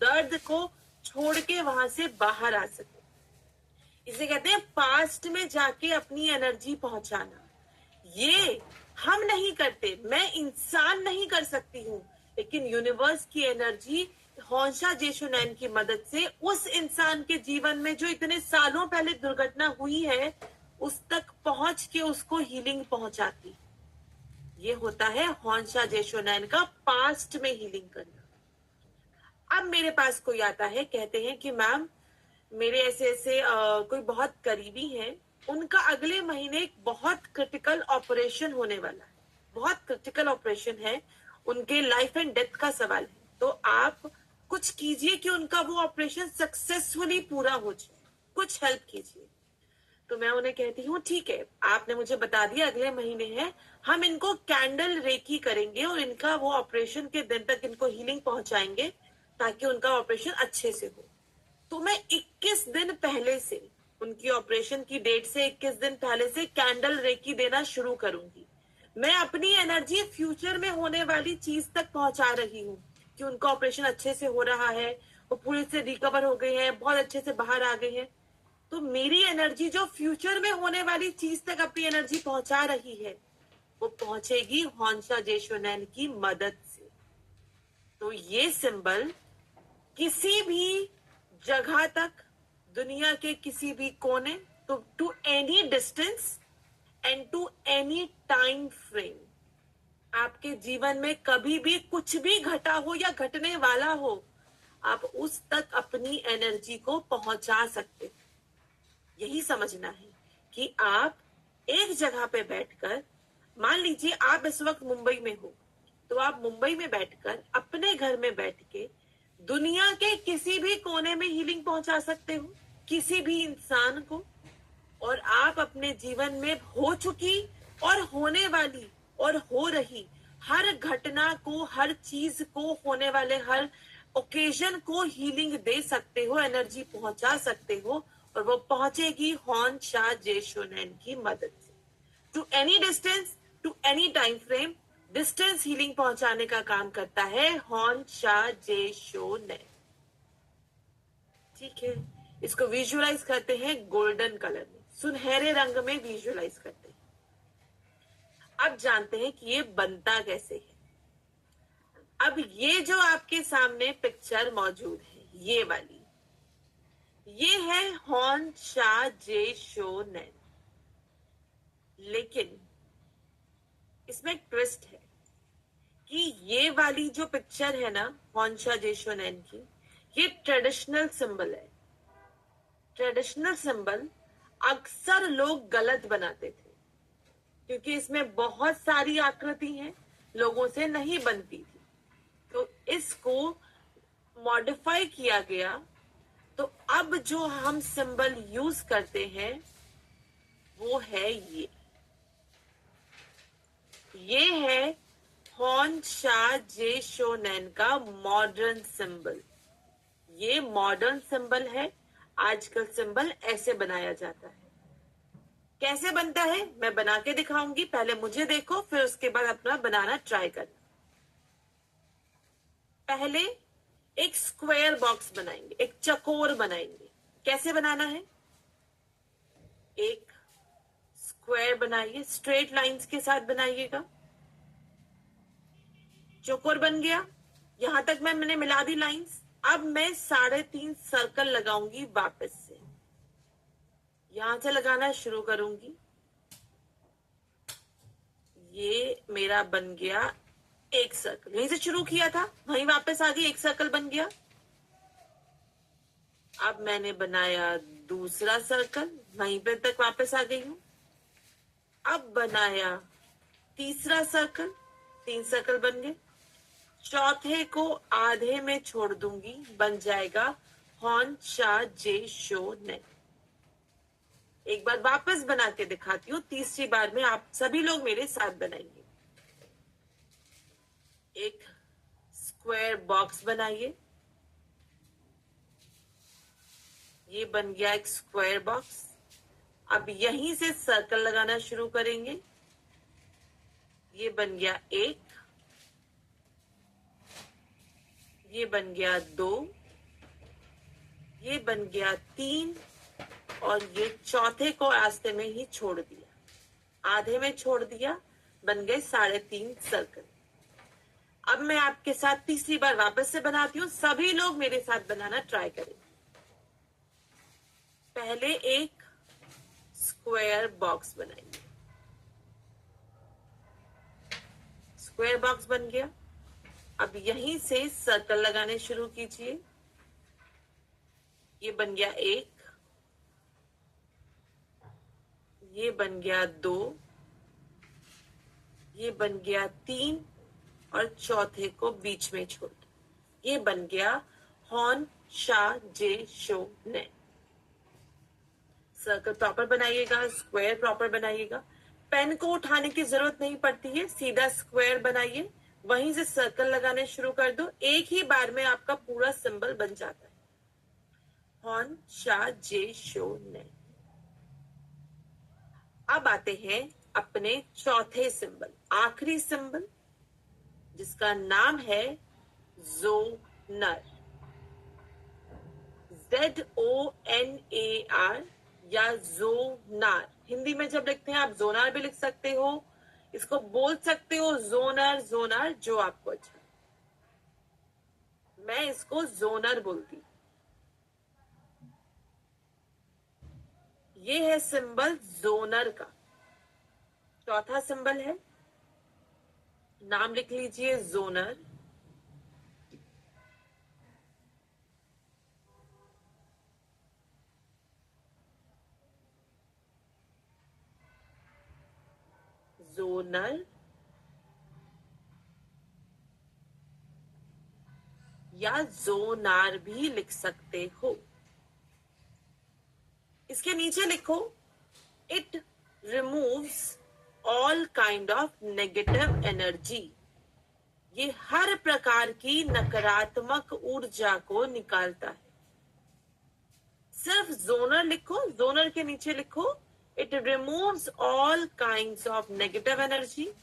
दर्द को छोड़ के वहां से बाहर आ सके। इसे कहते हैं पास्ट में जाके अपनी एनर्जी पहुंचाना। ये हम नहीं करते, मैं इंसान नहीं कर सकती हूँ, लेकिन यूनिवर्स की एनर्जी हॉन्शा जेशोनैन की मदद से उस इंसान के जीवन में जो इतने सालों पहले दुर्घटना हुई है उस तक पहुंच के उसको हीलिंग पहुंचाती। ये होता है हॉन्शा जेशोनैन का पास्ट में हीलिंग करना। अब मेरे पास कोई आता है, कहते हैं कि मैम मेरे ऐसे ऐसे कोई बहुत करीबी हैं, उनका अगले महीने एक बहुत क्रिटिकल ऑपरेशन होने वाला है, बहुत क्रिटिकल ऑपरेशन है, उनके लाइफ एंड डेथ का सवाल है, तो आप कुछ कीजिए कि उनका वो ऑपरेशन सक्सेसफुली पूरा हो जाए, कुछ हेल्प कीजिए। तो मैं उन्हें कहती हूँ ठीक है, आपने मुझे बता दिया अगले महीने है, हम इनको कैंडल रेकी करेंगे और इनका वो ऑपरेशन के दिन तक इनको हीलिंग पहुंचाएंगे ताकि उनका ऑपरेशन अच्छे से हो। तो मैं 21 दिन पहले से, उनकी ऑपरेशन की डेट से 21 दिन पहले से कैंडल रेकी देना शुरू करूंगी। मैं अपनी एनर्जी फ्यूचर में होने वाली चीज तक पहुंचा रही हूँ कि उनका ऑपरेशन अच्छे से हो रहा है, वो पूरे से रिकवर हो गए हैं, बहुत अच्छे से बाहर आ गए हैं। तो मेरी एनर्जी जो फ्यूचर में होने वाली चीज तक अपनी एनर्जी पहुंचा रही है वो पहुंचेगी हॉन्शा जेशोनैन की मदद से। तो ये सिंबल किसी भी जगह तक, दुनिया के किसी भी कोने, तो to any distance and to any time frame, आपके जीवन में कभी भी कुछ भी घटा हो या घटने वाला हो, आप उस तक अपनी एनर्जी को पहुंचा सकते हैं। यही समझना है कि आप एक जगह पे बैठकर, मान लीजिए आप इस वक्त मुंबई में हो, तो आप मुंबई में बैठकर अपने घर में बैठ के दुनिया के किसी भी कोने में हीलिंग पहुंचा सकते हो, किसी भी इंसान को। और आप अपने जीवन में हो चुकी और होने वाली और हो रही हर घटना को, हर चीज को, होने वाले हर ओकेजन को हीलिंग दे सकते हो, एनर्जी पहुंचा सकते हो, और वो पहुंचेगी हॉन्शा जेशोनैन की मदद से। To any distance, to any time frame, distance healing पहुंचाने का काम करता है हॉन्शा जेशोनैन। ठीक है, इसको विजुअलाइज करते हैं गोल्डन कलर में, सुनहरे रंग में विजुअलाइज करते हैं। अब जानते हैं कि ये बनता कैसे है। अब ये जो आपके सामने पिक्चर मौजूद है, ये वाली, ये है हॉन्शा जेशोनैन। लेकिन इसमें एक ट्विस्ट है कि ये वाली जो पिक्चर है ना हॉन्शा जेशोनैन की, ये ट्रेडिशनल सिंबल है। ट्रेडिशनल सिंबल अक्सर लोग गलत बनाते थे क्योंकि इसमें बहुत सारी आकृति हैं, लोगों से नहीं बनती थी, तो इसको मॉडिफाई किया गया। तो अब जो हम सिंबल यूज करते हैं वो है ये है हॉन्शा जेशोनैन का मॉडर्न सिंबल। ये मॉडर्न सिंबल है, आजकल सिंबल ऐसे बनाया जाता है। कैसे बनता है मैं बना के दिखाऊंगी, पहले मुझे देखो, फिर उसके बाद अपना बनाना ट्राई करना। पहले एक स्क्वायर बॉक्स बनाएंगे, एक चकोर बनाएंगे। कैसे बनाना है, एक स्क्वायर बनाइए, स्ट्रेट लाइंस के साथ बनाइएगा। चकोर बन गया, यहां तक मैंने मिला दी लाइंस। अब मैं 3.5 सर्कल लगाऊंगी वापस से, यहां से लगाना शुरू करूंगी। ये मेरा बन गया एक सर्कल, यहीं से शुरू किया था वहीं वापस आ गई, एक सर्कल बन गया। अब मैंने बनाया दूसरा सर्कल, वहीं पे तक वापस आ गई हूं। अब बनाया तीसरा सर्कल, 3 सर्कल बन गए। चौथे को आधे में छोड़ दूंगी, बन जाएगा हॉर्न शा जे शो ने। एक बार वापस बना के दिखाती हूँ, तीसरी बार में आप सभी लोग मेरे साथ बनाएंगे। एक स्क्वायर बॉक्स बनाइए, ये बन गया एक स्क्वायर बॉक्स। अब यहीं से सर्कल लगाना शुरू करेंगे, ये बन गया 1, ये बन गया 2, ये बन गया 3, और ये चौथे को रास्ते में ही छोड़ दिया, आधे में छोड़ दिया, बन गए 3.5 सर्कल। अब मैं आपके साथ तीसरी बार वापस से बनाती हूँ, सभी लोग मेरे साथ बनाना ट्राई करें। पहले एक स्क्वायर बॉक्स बनाइए, स्क्वायर बॉक्स बन गया। अब यहीं से सर्कल लगाने शुरू कीजिए, ये बन गया 1, ये बन गया 2, ये बन गया 3, और चौथे को बीच में छोड़ दो, ये बन गया हॉर्न शा जे शो ने। सर्कल प्रॉपर बनाइएगा, स्क्वायर प्रॉपर बनाइएगा। पेन को उठाने की जरूरत नहीं पड़ती है, सीधा स्क्वायर बनाइए, वहीं से सर्कल लगाने शुरू कर दो, एक ही बार में आपका पूरा सिंबल बन जाता है, हॉर्न शा जे शो ने। अब आते हैं अपने चौथे सिंबल, आखिरी सिंबल, जिसका नाम है जोनर, ZONAR या जोनार। हिंदी में जब लिखते हैं आप जोनार भी लिख सकते हो, इसको बोल सकते हो जोनर, जोनार, जो आपको अच्छा। मैं इसको जोनर बोलती। ये है सिंबल जोनर का, चौथा सिंबल है, नाम लिख लीजिए जोनर। जोनर या जोनार भी लिख सकते हो। इसके नीचे लिखो, it removes all kind of negative energy. ये हर प्रकार की नकारात्मक ऊर्जा को निकालता है। सिर्फ जोनर लिखो, जोनर के नीचे लिखो, it removes all kinds of negative energy,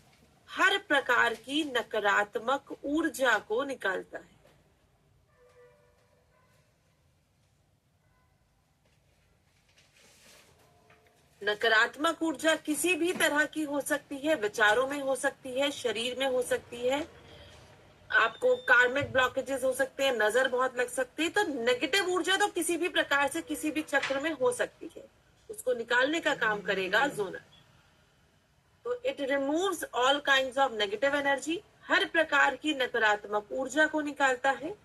हर प्रकार की नकारात्मक ऊर्जा को निकालता है। नकारात्मक ऊर्जा किसी भी तरह की हो सकती है, विचारों में हो सकती है, शरीर में हो सकती है, आपको कार्मिक ब्लॉकेजेस हो सकते हैं, नजर बहुत लग सकती है। तो नेगेटिव ऊर्जा तो किसी भी प्रकार से किसी भी चक्र में हो सकती है, उसको निकालने का काम करेगा जोनर। तो it removes all kinds of negative energy, हर प्रकार की नकारात्मक ऊर्जा को निकालता है।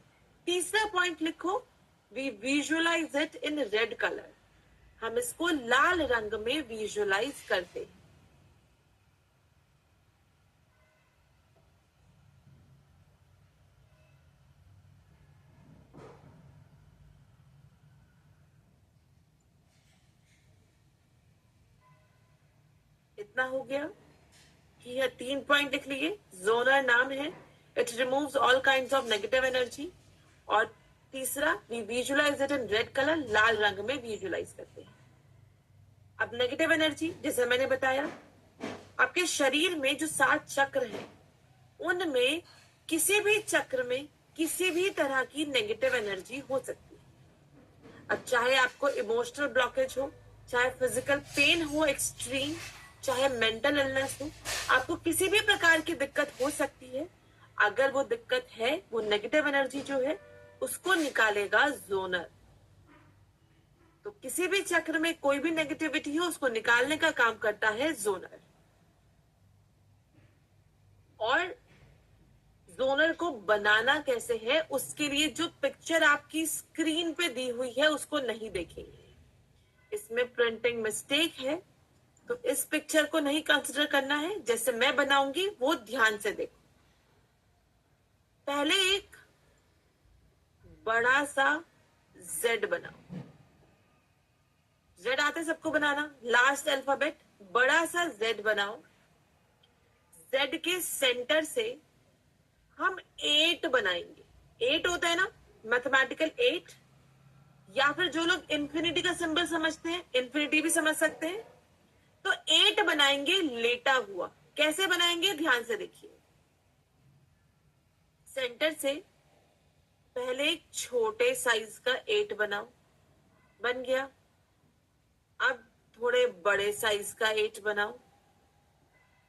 तीसरा पॉइंट लिखो, we visualise it in red colour, हम इसको लाल रंग में विजुअलाइज करते हैं। इतना हो गया कि यह 3 पॉइंट लिख लिए। जोनर नाम है, it removes all kinds of negative energy, और तीसरा we visualise it in red colour, लाल रंग में विजुअलाइज करते हैं। अब नेगेटिव एनर्जी, जैसे मैंने बताया, आपके शरीर में जो 7 चक्र हैं, उनमें किसी भी चक्र में किसी भी तरह की नेगेटिव एनर्जी हो सकती है। अब चाहे आपको इमोशनल ब्लॉकेज हो, चाहे फिजिकल पेन हो एक्सट्रीम, चाहे मेंटल इलनेस हो, आपको किसी भी प्रकार की दिक्कत हो सकती है। अगर वो दिक्कत है, वो नेगेटिव एनर्जी जो है, उसको निकालेगा जोनर। तो किसी भी चक्र में कोई भी नेगेटिविटी हो उसको निकालने का काम करता है जोनर। और जोनर को बनाना कैसे है उसके लिए जो पिक्चर आपकी स्क्रीन पे दी हुई है उसको नहीं देखेंगे, इसमें प्रिंटिंग मिस्टेक है, तो इस पिक्चर को नहीं कंसिडर करना है। जैसे मैं बनाऊंगी वो ध्यान से देखो। पहले एक बड़ा सा जेड बनाओ। जेड आते सबको बनाना, लास्ट अल्फाबेट बड़ा सा जेड बनाओ। जेड के सेंटर से हम 8 बनाएंगे। 8 होता है ना मैथमेटिकल 8, या फिर जो लोग इंफिनिटी का सिंबल समझते हैं इंफिनिटी भी समझ सकते हैं। तो 8 बनाएंगे लेटा हुआ। कैसे बनाएंगे ध्यान से देखिए। सेंटर से पहले एक छोटे साइज का 8 बनाओ, बन गया। अब थोड़े बड़े साइज का 8 बनाओ।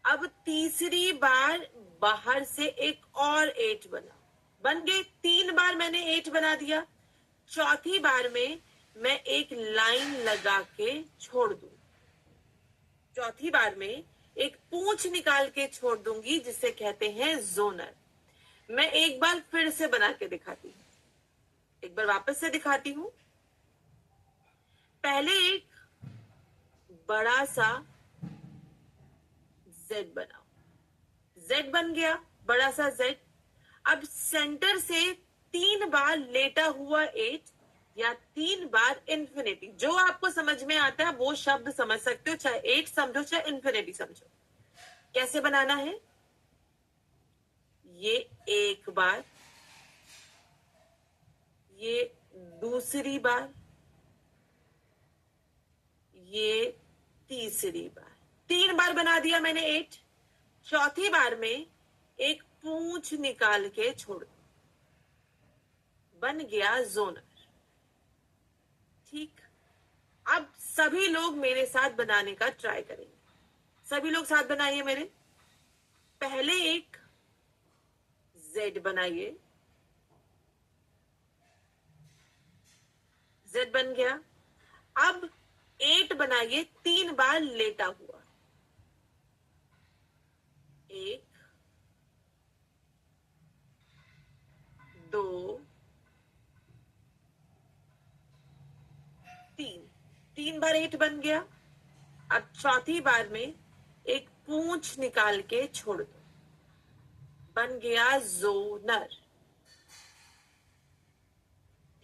अब तीसरी बार बाहर से एक और 8 बनाओ, बन गए। 3 बार मैंने 8 बना दिया। चौथी बार में मैं एक लाइन लगा के छोड़ दूं। चौथी बार में एक पूंछ निकाल के छोड़ दूंगी जिसे कहते हैं जोनर। मैं एक बार फिर से बना के दिखाती हूं, एक बार वापस से दिखाती हूं। पहले एक बड़ा सा जेड बनाओ। जेड बन गया, बड़ा सा जेड। अब सेंटर से 3 बार लेटा हुआ 8 या 3 बार इंफिनिटी, जो आपको समझ में आता है वो शब्द समझ सकते हो, चाहे 8 समझो चाहे इंफिनिटी समझो। कैसे बनाना है, ये एक बार, ये दूसरी बार, ये तीसरी बार। 3 बार बना दिया मैंने 8। चौथी बार में एक पूंछ निकाल के छोड़ दो, बन गया जोनर। ठीक, अब सभी लोग मेरे साथ बनाने का ट्राई करेंगे। सभी लोग साथ बनाइए मेरे। पहले एक जेड बनाइए। जेड बन गया। अब 8 बनाइए 3 बार लेटा हुआ। 1 2 3, 3 बार 8 बन गया। अब चौथी बार में एक पूंछ निकाल के छोड़ दो, बन गया जोनर।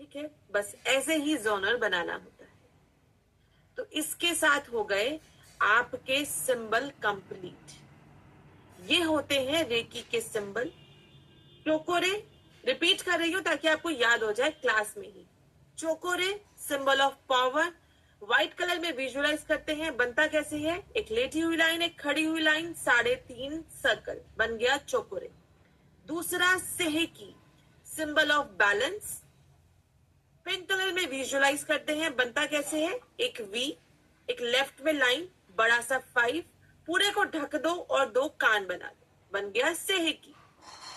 ठीक है, बस ऐसे ही जोनर बनाना होता है। तो इसके साथ हो गए आपके सिंबल कंप्लीट। ये होते हैं रेकी के सिंबल। चोकोरे रिपीट कर रही हूं ताकि आपको याद हो जाए क्लास में ही। Chokurei symbol of power, white colour में विजुअलाइज करते हैं। बनता कैसे है, एक लेटी हुई लाइन, एक खड़ी हुई लाइन, 3.5 सर्कल, बन गया चोकोरे। दूसरा Seiheki symbol of balance, pink colour में विजुअलाइज करते हैं। बनता कैसे है, एक वी, एक लेफ्ट में लाइन, बड़ा सा 5, पूरे को ढक दो और 2 कान बना दो, बन गया सेहेकी।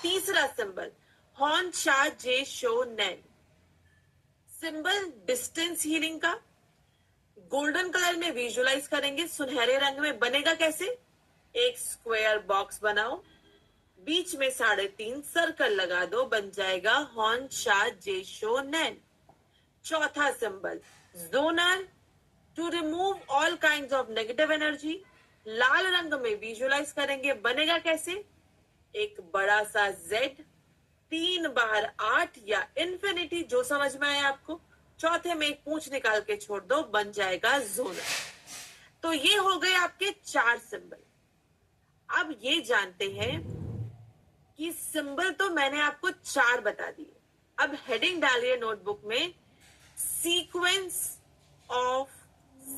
तीसरा सिंबल हॉर्न शा जे शो नैन, सिंबल डिस्टेंस हीलिंग का। गोल्डन कलर में विजुअलाइज करेंगे, सुनहरे रंग में। बनेगा कैसे, एक स्क्वायर बॉक्स बनाओ, बीच में 3.5 सर्कल लगा दो, बन जाएगा हॉर्न शा जे शो नैन। चौथा symbol Zonar, to remove all kind of negative energy, लाल रंग में विजुअलाइज करेंगे। बनेगा कैसे, एक बड़ा सा जेड, 3 बार 8 या इंफिनिटी, जो समझ में आए आपको। चौथे में एक पूंछ निकाल के छोड़ दो, बन जाएगा जोनर। तो ये हो गए आपके 4 सिंबल। अब ये जानते हैं कि सिंबल तो मैंने आपको 4 बता दिए। अब हेडिंग डालिए नोटबुक में, सीक्वेंस ऑफ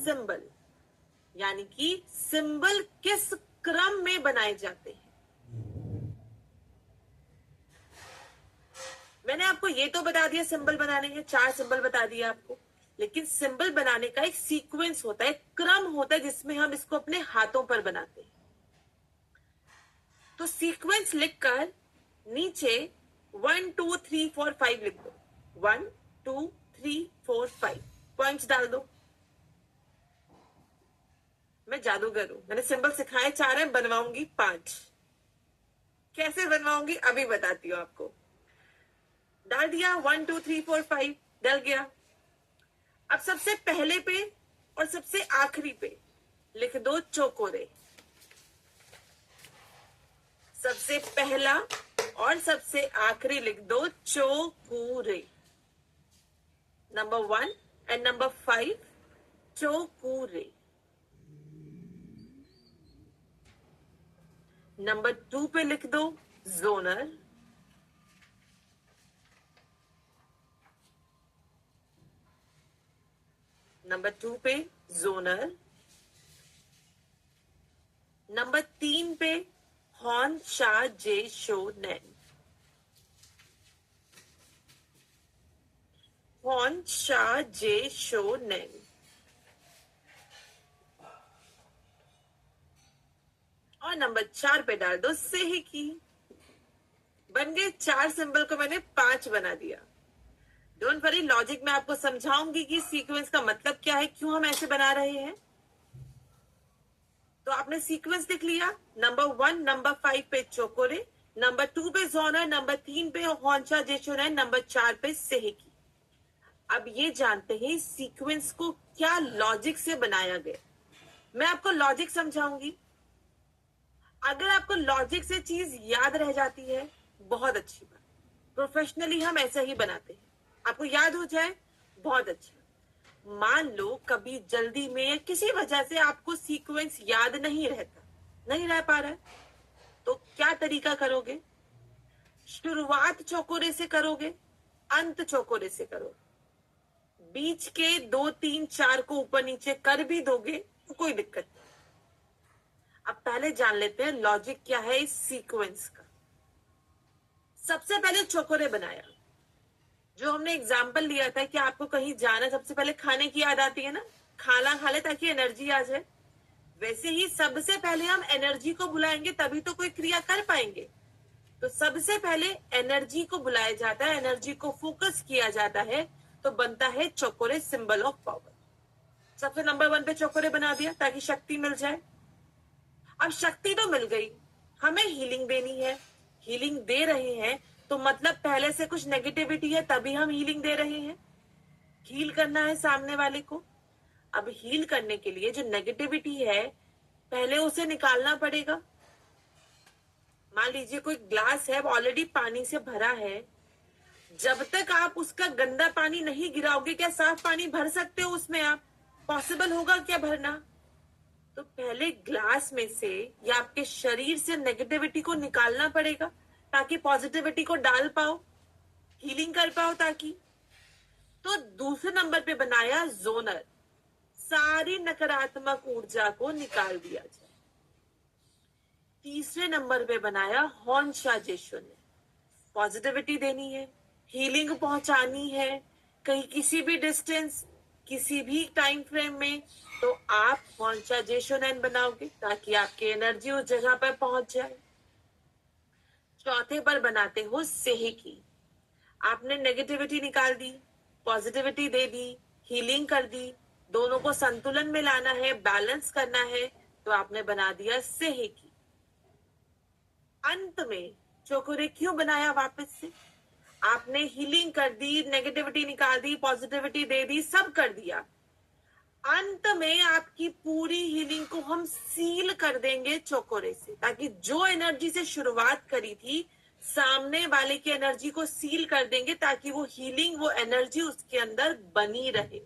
सिंबल, यानी कि सिंबल किस क्रम में बनाए जाते हैं। मैंने आपको ये तो बता दिया सिंबल बनाने के 4 सिंबल बता दिया आपको, लेकिन सिंबल बनाने का एक सीक्वेंस होता है, क्रम होता है, जिसमें हम इसको अपने हाथों पर बनाते हैं। तो सीक्वेंस लिखकर नीचे 1 2 3 4 5 लिख दो। 1 2 3 4 5 पॉइंट्स डाल दो। मैं जादूगर हूं, मैंने सिंबल सिखाए 4 है, बनवाऊंगी 5। कैसे बनवाऊंगी अभी बताती हूँ आपको। डाल दिया 1 2 3 4 5 डल गया। अब सबसे पहले पे और सबसे आखिरी पे लिख दो चोकोरे। सबसे पहला और सबसे आखिरी लिख दो Chokurei. Number 1 and number 5 Chokurei. Number 2 पे लिख दो जोनर। नंबर 2 पे जोनर। नंबर 3 पे हॉन शाह जे शो नैन। हॉन शाह जे शो नैन। और नंबर 4 पे डाल दो सेही की। बन गए 4 सिंबल को मैंने 5 बना दिया। डोंट वरी, लॉजिक में आपको समझाऊंगी कि सीक्वेंस का मतलब क्या है, क्यों हम ऐसे बना रहे हैं। तो आपने सीक्वेंस लिख लिया। नंबर 1 नंबर 5 पे चोकोरे, नंबर 2 पे जोनर, नंबर 3 पे हॉन्चा जेशोना, नंबर 4 पे सेहेकी। अब ये जानते हैं सीक्वेंस को क्या लॉजिक से बनाया गया। मैं आपको लॉजिक समझाऊंगी। अगर आपको लॉजिक से चीज याद रह जाती है, बहुत अच्छी बात। प्रोफेशनली हम ऐसा ही बनाते हैं, आपको याद हो जाए बहुत अच्छा। मान लो कभी जल्दी में या किसी वजह से आपको सीक्वेंस याद नहीं रहता, नहीं रह पा रहा है, तो क्या तरीका करोगे? शुरुआत चौकोरे से करोगे, अंत चौकोरे से करोगे। बीच के 2 3 4 को ऊपर नीचे कर भी दोगे तो कोई दिक्कत नहीं। अब पहले जान लेते हैं लॉजिक क्या है इस सीक्वेंस का। सबसे पहले चौकोरे बनाया। जो हमने एग्जाम्पल लिया था कि आपको कहीं जाना, सबसे पहले खाने की याद आती है ना, खाना खा ले ताकि एनर्जी आ जाए। वैसे ही सबसे पहले हम एनर्जी को बुलाएंगे तभी तो कोई क्रिया कर पाएंगे। तो सबसे पहले एनर्जी को बुलाया जाता है, एनर्जी को फोकस किया जाता है, तो बनता है चौकोरे, सिंबल ऑफ पावर। सबसे नंबर 1 पे चौकोरे बना दिया ताकि शक्ति मिल जाए। अब शक्ति तो मिल गई, हमें हीलिंग देनी है। हीलिंग दे रहे हैं तो मतलब पहले से कुछ नेगेटिविटी है तभी हम हीलिंग दे रहे हैं। हील करना है सामने वाले को। अब हील करने के लिए जो नेगेटिविटी है पहले उसे निकालना पड़ेगा। मान लीजिए कोई ग्लास है, ऑलरेडी पानी से भरा है। जब तक आप उसका गंदा पानी नहीं गिराओगे, क्या साफ पानी भर सकते हो उसमें? आप पॉसिबल होगा क्या भरना? तो पहले ग्लास में से या आपके शरीर से नेगेटिविटी को निकालना पड़ेगा ताकि पॉजिटिविटी को डाल पाओ, हीलिंग कर पाओ। ताकि तो दूसरे नंबर पे बनाया जोनर, सारी नकारात्मक ऊर्जा को निकाल दिया जाए। तीसरे नंबर पे बनाया हॉन्शा जेशो ने, पॉजिटिविटी देनी है, हीलिंग पहुंचानी है, कहीं किसी भी डिस्टेंस, किसी भी टाइम फ्रेम में, तो आप हॉन्शा जेशोनैन बनाओगे ताकि आपकी एनर्जी उस जगह पर पहुंच जाए। चौथे पर बनाते हो सेहेकी। आपने नेगेटिविटी निकाल दी, पॉजिटिविटी दे दी, हीलिंग कर दी, दोनों को संतुलन में लाना है, बैलेंस करना है, तो आपने बना दिया सेहेकी। अंत में चोकोरे क्यों बनाया वापस से? आपने हीलिंग कर दी, नेगेटिविटी निकाल दी, पॉजिटिविटी दे दी, सब कर दिया। अंत में आपकी पूरी हीलिंग को हम सील कर देंगे चोकोरे से, ताकि जो एनर्जी से शुरुआत करी थी सामने वाले की एनर्जी को सील कर देंगे ताकि वो हीलिंग, वो एनर्जी उसके अंदर बनी रहे।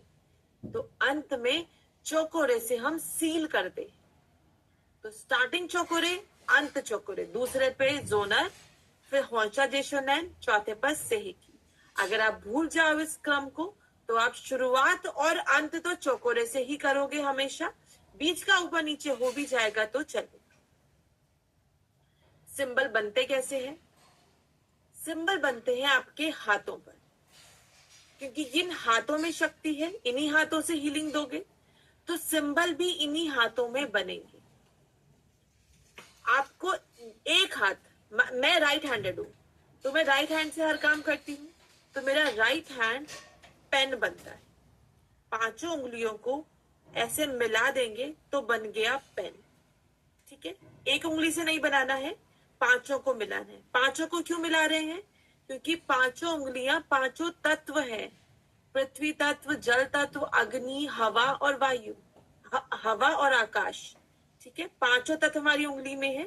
तो अंत में चोकोरे से हम सील कर दे। तो स्टार्टिंग चोकोरे, अंत चोकोरे, दूसरे पे जोनर, फिर हौचा जेशोनैन, चौथे पर सेहेकी। अगर आप भूल जाओ इस क्रम को तो आप शुरुआत और अंत तो चोकोरे से ही करोगे हमेशा, बीच का ऊपर नीचे हो भी जाएगा तो चलेगा। सिंबल बनते कैसे हैं? सिंबल बनते हैं आपके हाथों पर, क्योंकि जिन हाथों में शक्ति है, इन्हीं हाथों से हीलिंग दोगे, तो सिंबल भी इन्हीं हाथों में बनेंगे। आपको एक हाथ, मैं राइट हैंडेड हूं तो मैं राइट हैंड से हर काम करती हूँ, तो मेरा राइट हैंड पेन बनता है। पांचों उंगलियों को ऐसे मिला देंगे तो बन गया पेन। ठीक है, एक उंगली से नहीं बनाना है, पांचों को मिलाना है। पांचों को क्यों मिला रहे हैं? क्योंकि पांचों उंगलियां पांचों तत्व हैं, पृथ्वी तत्व, जल तत्व, अग्नि, हवा और वायु, हवा और आकाश। ठीक है, पांचों तत्व हमारी उंगली में है।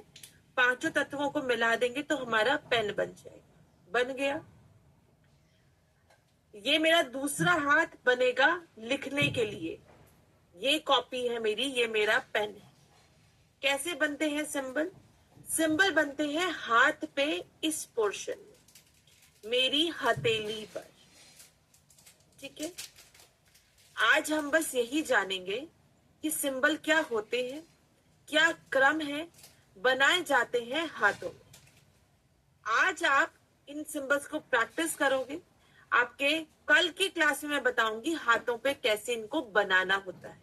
पांचों तत्वों को मिला देंगे तो हमारा पेन बन जाएगा। बन गया। ये मेरा दूसरा हाथ बनेगा लिखने के लिए। ये कॉपी है मेरी, ये मेरा पेन है। कैसे बनते हैं सिंबल? सिंबल बनते हैं हाथ पे, इस पोर्शन में, मेरी हथेली पर। ठीक है, आज हम बस यही जानेंगे कि सिंबल क्या होते हैं, क्या क्रम है, बनाए जाते हैं हाथों में। आज आप इन सिंबल्स को प्रैक्टिस करोगे। आपके कल की क्लास में मैं बताऊंगी हाथों पे कैसे इनको बनाना होता है।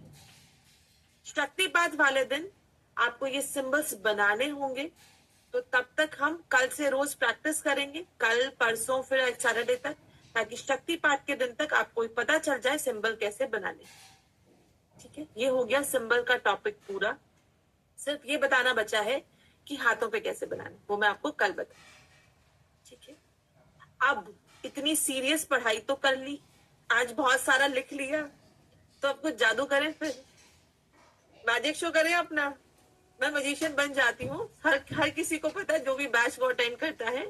शक्तिपात वाले दिन आपको ये सिंबल्स बनाने होंगे, तो तब तक हम कल से रोज प्रैक्टिस करेंगे, कल परसों फिर सैटरडे तक, ताकि शक्तिपात के दिन तक आपको पता चल जाए सिंबल कैसे बनाने। ठीक है, ये हो गया सिंबल का टॉपिक पूरा। सिर्फ ये बताना बचा है कि हाथों पे कैसे बनाने, वो मैं आपको कल बताऊंगी। ठीक है, अब इतनी सीरियस पढ़ाई तो कर ली, आज बहुत सारा लिख लिया, तो अब कुछ जादू करें, फिर मैजिक शो करें अपना। मैं मैजिशियन बन जाती हूँ। हर किसी को पता है, जो भी बैच को अटेंड करता है,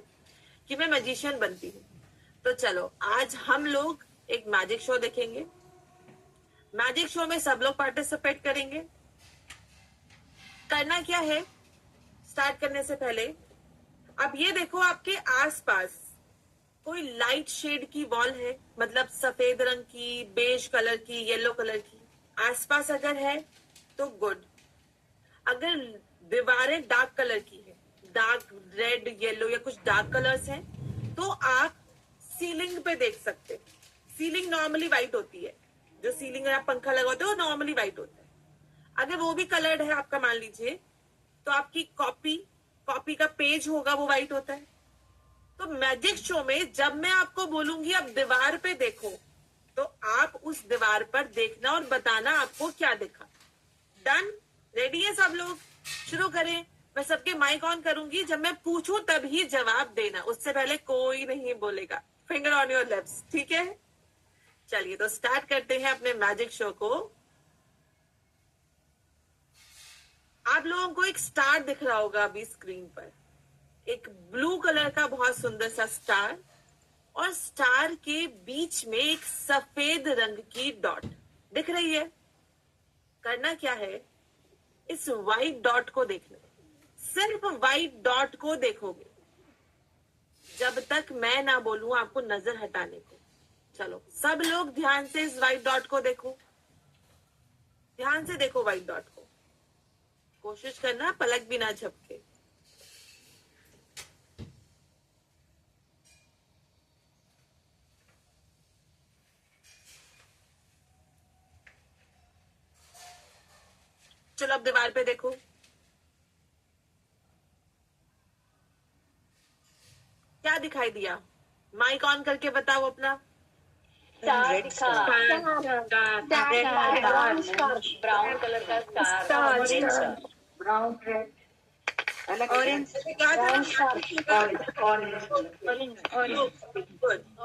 कि मैं मैजिशियन बनती हूँ। तो चलो आज हम लोग एक मैजिक शो देखेंगे। मैजिक शो में सब लोग पार्टिसिपेट करेंगे। करना क्या है, स्टार्ट करने से पहले अब ये देखो, आपके आसपास कोई लाइट शेड की वॉल है, मतलब सफेद रंग की, बेज कलर की, येलो कलर की, आसपास अगर है तो गुड। अगर दीवारें डार्क कलर की है, डार्क रेड, येलो या कुछ डार्क कलर्स हैं, तो आप सीलिंग पे देख सकते हैं। सीलिंग नॉर्मली व्हाइट होती है, जो सीलिंग में आप पंखा लगाते हो नॉर्मली व्हाइट होता है। अगर वो भी कलर्ड है आपका, मान लीजिए, तो आपकी कॉपी का पेज होगा, वो व्हाइट होता है। तो मैजिक शो में जब मैं आपको बोलूंगी अब दीवार पे देखो, तो आप उस दीवार पर देखना और बताना आपको क्या दिखा। डन? रेडी है सब लोग? शुरू करें। मैं सबके माइक ऑन करूंगी, जब मैं पूछूं तभी जवाब देना, उससे पहले कोई नहीं बोलेगा। फिंगर ऑन योर लिप्स, ठीक है? चलिए तो स्टार्ट करते हैं अपने मैजिक शो को। आप लोगों को एक स्टार दिख रहा होगा अभी स्क्रीन पर, एक ब्लू कलर का बहुत सुंदर सा स्टार, और स्टार के बीच में एक सफेद रंग की डॉट दिख रही है। करना क्या है, इस व्हाइट डॉट को देखना, सिर्फ व्हाइट डॉट को देखोगे जब तक मैं ना बोलूं आपको नजर हटाने को। चलो सब लोग ध्यान से इस व्हाइट डॉट को देखो, ध्यान से देखो व्हाइट डॉट को। कोशिश करना पलक भी ना झपके। चलो अब दीवार पे देखो। क्या दिखाई दिया? माइक ऑन करके बताओ अपना। ब्राउन कलर का स्टार, ब्राउन रेड ऑरेंज,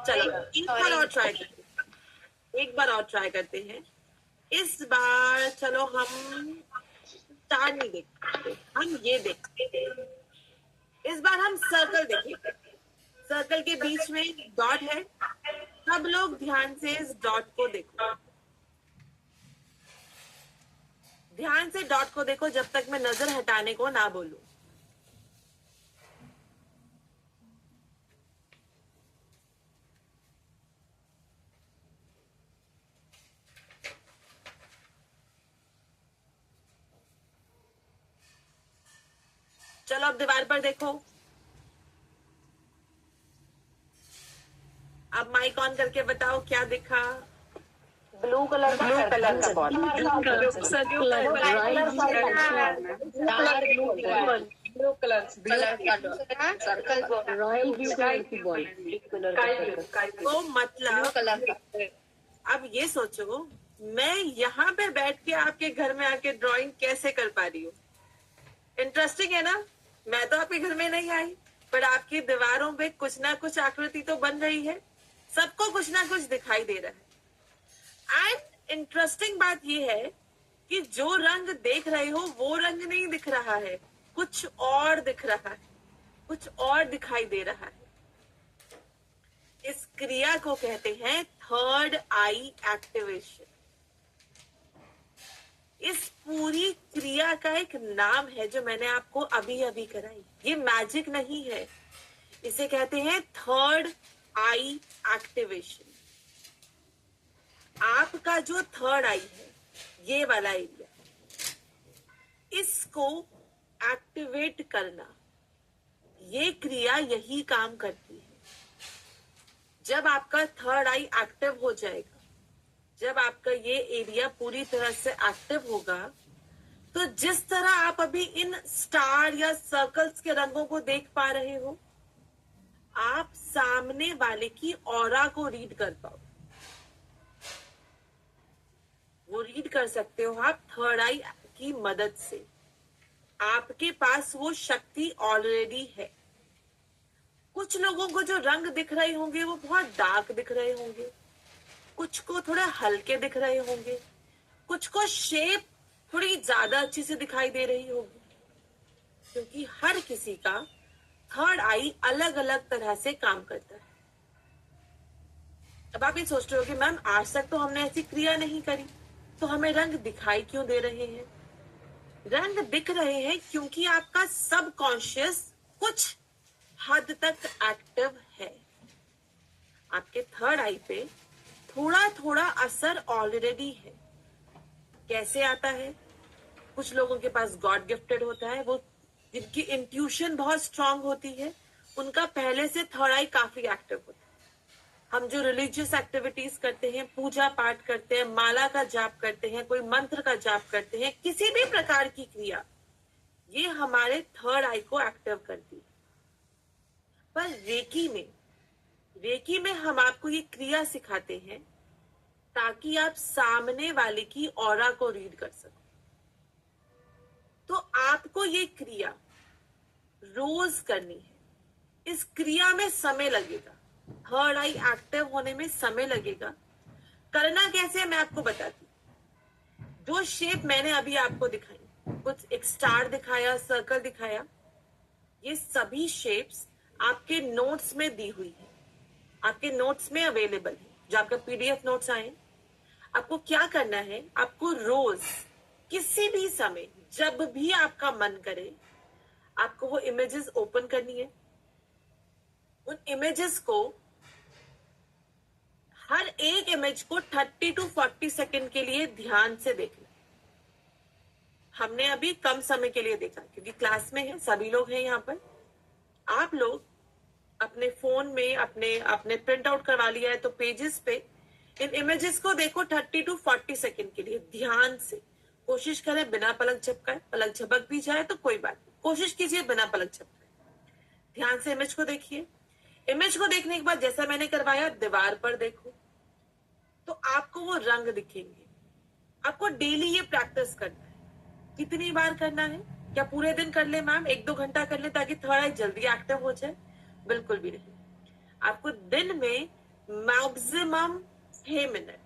चलो एक बार और ट्राई करते हैं। इस बार चलो हम स्टार नहीं देखते, हम ये देखते हैं। इस बार हम सर्कल देखेंगे। सर्कल के बीच में डॉट है, सब लोग ध्यान से इस डॉट को देखो, ध्यान से डॉट को देखो जब तक मैं नजर हटाने को ना बोलूं। चलो अब दीवार पर देखो। अब माइक ऑन करके बताओ क्या दिखा। ब्लू कलर का बॉल, ब्लू कलर का सर्कल रॉयल ब्लू कलर की बॉल, कलर का तो मतलब कलर का अब ये सोचो, मैं यहाँ पे बैठ के आपके घर में आके ड्राइंग कैसे कर पा रही हूँ। इंटरेस्टिंग है ना। मैं तो आपके घर में नहीं आई, पर आपकी दीवारों पे कुछ ना कुछ आकृति तो बन रही है, सबको कुछ ना कुछ दिखाई दे रहा है। एंड इंटरेस्टिंग बात ये है कि जो रंग देख रहे हो वो रंग नहीं दिख रहा है, कुछ और दिख रहा है, कुछ और दिखाई दे रहा है। इस क्रिया को कहते हैं थर्ड आई एक्टिवेशन। इस पूरी क्रिया का एक नाम है जो मैंने आपको अभी अभी कराई। ये मैजिक नहीं है, इसे कहते हैं थर्ड आई एक्टिवेशन। आपका जो थर्ड आई है, ये वाला एरिया, इसको एक्टिवेट करना, ये क्रिया यही काम करती है। जब आपका थर्ड आई एक्टिव हो जाएगा, जब आपका ये एरिया पूरी तरह से एक्टिव होगा, तो जिस तरह आप अभी इन स्टार या सर्कल्स के रंगों को देख पा रहे हो, आप सामने वाले की ऑरा को रीड कर पाओ। वो रीड कर सकते हो आप थर्ड आई की मदद से। आपके पास वो शक्ति ऑलरेडी है। कुछ लोगों को जो रंग दिख रहे होंगे वो बहुत डार्क दिख रहे होंगे, कुछ को थोड़ा हल्के दिख रहे होंगे, कुछ को शेप थोड़ी ज्यादा अच्छी से दिखाई दे रही होगी, क्योंकि हर किसी का थर्ड आई अलग अलग तरह से काम करता है। अब आप ये सोच रहे हो कि मैम आज तक तो हमने ऐसी क्रिया नहीं करी, तो हमें रंग दिखाई क्यों दे रहे हैं? रंग दिख रहे हैं क्योंकि आपका सबकॉन्शियस कुछ हद तक एक्टिव है। आपके थर्ड आई पे थोड़ा थोड़ा असर ऑलरेडी है। कैसे आता है? कुछ लोगों के पास गॉड गिफ्टेड होता है, वो जिनकी इंट्यूशन बहुत स्ट्रांग होती है, उनका पहले से थर्ड आई काफी एक्टिव होता है। हम जो रिलीजियस एक्टिविटीज करते हैं, पूजा पाठ करते हैं, माला का जाप करते हैं, कोई मंत्र का जाप करते हैं, किसी भी प्रकार की क्रिया, ये हमारे थर्ड आई को एक्टिव करती है। पर रेकी में हम आपको ये क्रिया सिखाते हैं ताकि आप सामने वाले की ऑरा को रीड कर सको। तो आपको ये क्रिया रोज करनी है। इस क्रिया में समय लगेगा, थर्ड आई एक्टिव होने में समय लगेगा। करना कैसे है मैं आपको बताती हूँ। जो शेप मैंने अभी आपको दिखाई, कुछ एक स्टार दिखाया, सर्कल दिखाया, ये सभी शेप्स आपके नोट्स में दी हुई है, आपके नोट्स में अवेलेबल है, जो आपका पीडीएफ नोट्स आए। आपको क्या करना है, आपको रोज किसी भी समय जब भी आपका मन करे, आपको वो इमेजेस ओपन करनी है। उन इमेजेस को, हर एक इमेज को 30 to 40 सेकेंड के लिए ध्यान से देखना। हमने अभी कम समय के लिए देखा क्योंकि क्लास में है, सभी लोग हैं यहाँ पर। आप लोग अपने फोन में अपने प्रिंट आउट करवा लिया है तो पेजेस पे इन इमेजेस को देखो 30 to 40 सेकेंड के लिए ध्यान से। कोशिश करें बिना पलक झपकाए, पलक झपक भी जाए तो कोई बात नहीं, कोशिश कीजिए बिना पलक झपकाए। ध्यान से इमेज को देखिए। इमेज को देखने के बाद जैसा मैंने करवाया, दीवार पर देखो तो आपको वो रंग दिखेंगे। आपको डेली ये प्रैक्टिस करना है। कितनी बार करना है? क्या पूरे दिन कर ले मैम? 1-2 घंटा कर ले ताकि थोड़ा जल्दी एक्टिव हो जाए? बिल्कुल भी नहीं। आपको दिन में मैक्सिमम 6 मिनट,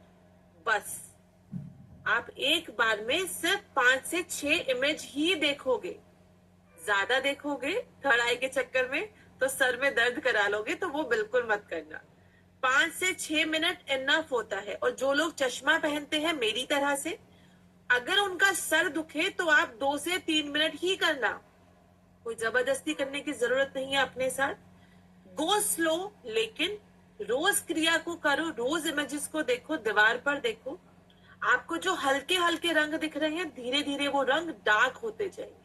बस आप एक बार में सिर्फ 5 से 6 इमेज ही देखोगे। ज्यादा देखोगे थर्ड आई के चक्कर में तो सर में दर्द करा लोगे, तो वो बिल्कुल मत करना। 5 से 6 मिनट इनफ होता है। और जो लोग चश्मा पहनते हैं मेरी तरह से, अगर उनका सर दुखे तो आप 2 से 3 मिनट ही करना। कोई जबरदस्ती करने की जरूरत नहीं है अपने साथ। गो स्लो, लेकिन रोज क्रिया को करो, रोज इमेजेस को देखो, दीवार पर देखो। आपको जो हल्के हल्के रंग दिख रहे हैं, धीरे धीरे वो रंग डार्क होते जाएंगे।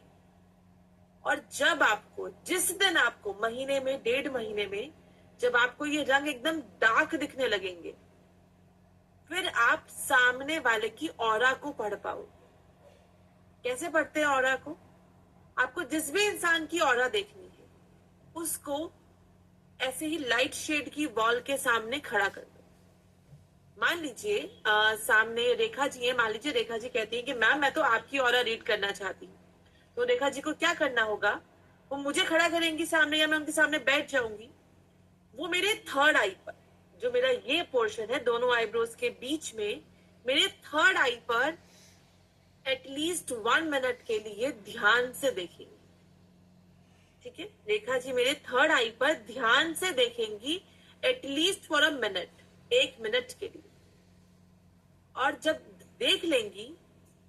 और जब आपको, जिस दिन आपको महीने में, 1.5 महीने में जब आपको ये रंग एकदम डार्क दिखने लगेंगे, फिर आप सामने वाले की ऑरा को पढ़ पाओ। कैसे पढ़ते हैं ऑरा को? आपको जिस भी इंसान की ऑरा देखनी है उसको ऐसे ही लाइट शेड की वॉल के सामने खड़ा कर दो। मान लीजिए सामने रेखा जी है, मान लीजिए रेखा जी कहती है कि मैम मैं तो आपकी ऑरा रीड करना चाहती हूँ, तो रेखा जी को क्या करना होगा, वो मुझे खड़ा करेंगी सामने या मैं उनके सामने बैठ जाऊंगी। वो मेरे थर्ड आई पर, जो मेरा ये पोर्शन है दोनों आईब्रोज के बीच में, मेरे थर्ड आई पर एटलीस्ट 1 मिनट के लिए ध्यान से देखेंगी। ठीक है, रेखा जी मेरे थर्ड आई पर ध्यान से देखेंगी at least for a minute, 1 minute के लिए। और जब देख लेंगी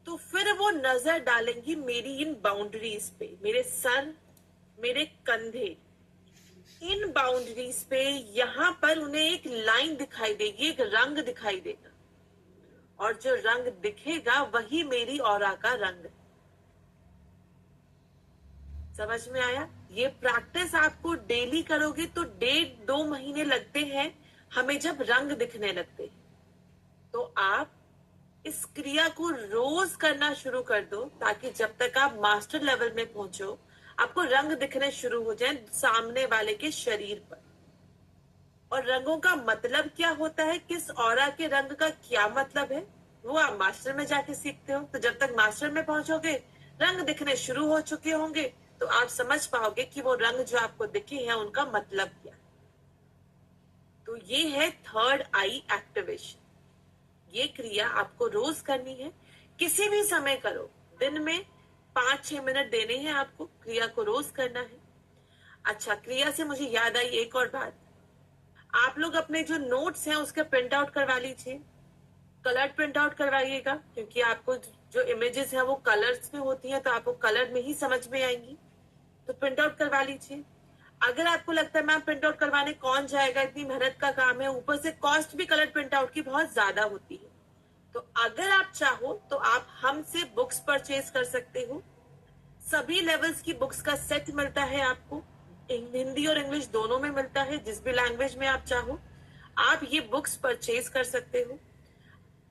तो फिर वो नजर डालेंगी मेरी इन बाउंड्रीज पे, मेरे सर, मेरे कंधे, इन बाउंड्रीज पे। यहां पर उन्हें एक लाइन दिखाई देगी, एक रंग दिखाई देगा, और जो रंग दिखेगा वही मेरी ऑरा का रंग है। समझ में आया? ये प्रैक्टिस आपको डेली करोगे तो 1.5-2 महीने लगते हैं हमें जब रंग दिखने लगते हैं। तो आप इस क्रिया को रोज करना शुरू कर दो, ताकि जब तक आप मास्टर लेवल में पहुंचो आपको रंग दिखने शुरू हो जाए सामने वाले के शरीर पर। और रंगों का मतलब क्या होता है, किस ऑरा के रंग का क्या मतलब है, वो आप मास्टर में जाके सीखते हो। तो जब तक मास्टर में पहुंचोगे, रंग दिखने शुरू हो चुके होंगे, तो आप समझ पाओगे कि वो रंग जो आपको दिखे हैं उनका मतलब क्या। तो ये है थर्ड आई एक्टिवेशन। ये क्रिया आपको रोज करनी है, किसी भी समय करो, दिन में 5-6 मिनट देने हैं आपको, क्रिया को रोज करना है। अच्छा, क्रिया से मुझे याद आई एक और बात, आप लोग अपने जो नोट्स हैं उसका प्रिंट आउट करवा लीजिए, कलर प्रिंट आउट करवाइएगा, क्योंकि आपको जो इमेजेस हैं वो कलर्स में होती हैं, तो आपको कलर में ही समझ में आएंगी। तो प्रिंट आउट करवा लीजिए। अगर आपको लगता है मैम प्रिंट आउट करवाने कौन जाएगा, इतनी मेहनत का काम है, ऊपर से कॉस्ट भी कलर प्रिंट आउट की बहुत ज्यादा होती है, तो अगर आप चाहो तो आप हमसे बुक्स परचेज कर सकते हो। सभी लेवल्स की बुक्स का सेट मिलता है आपको, हिंदी और इंग्लिश दोनों में मिलता है, जिस भी लैंग्वेज में आप चाहो आप ये बुक्स परचेज कर सकते हो।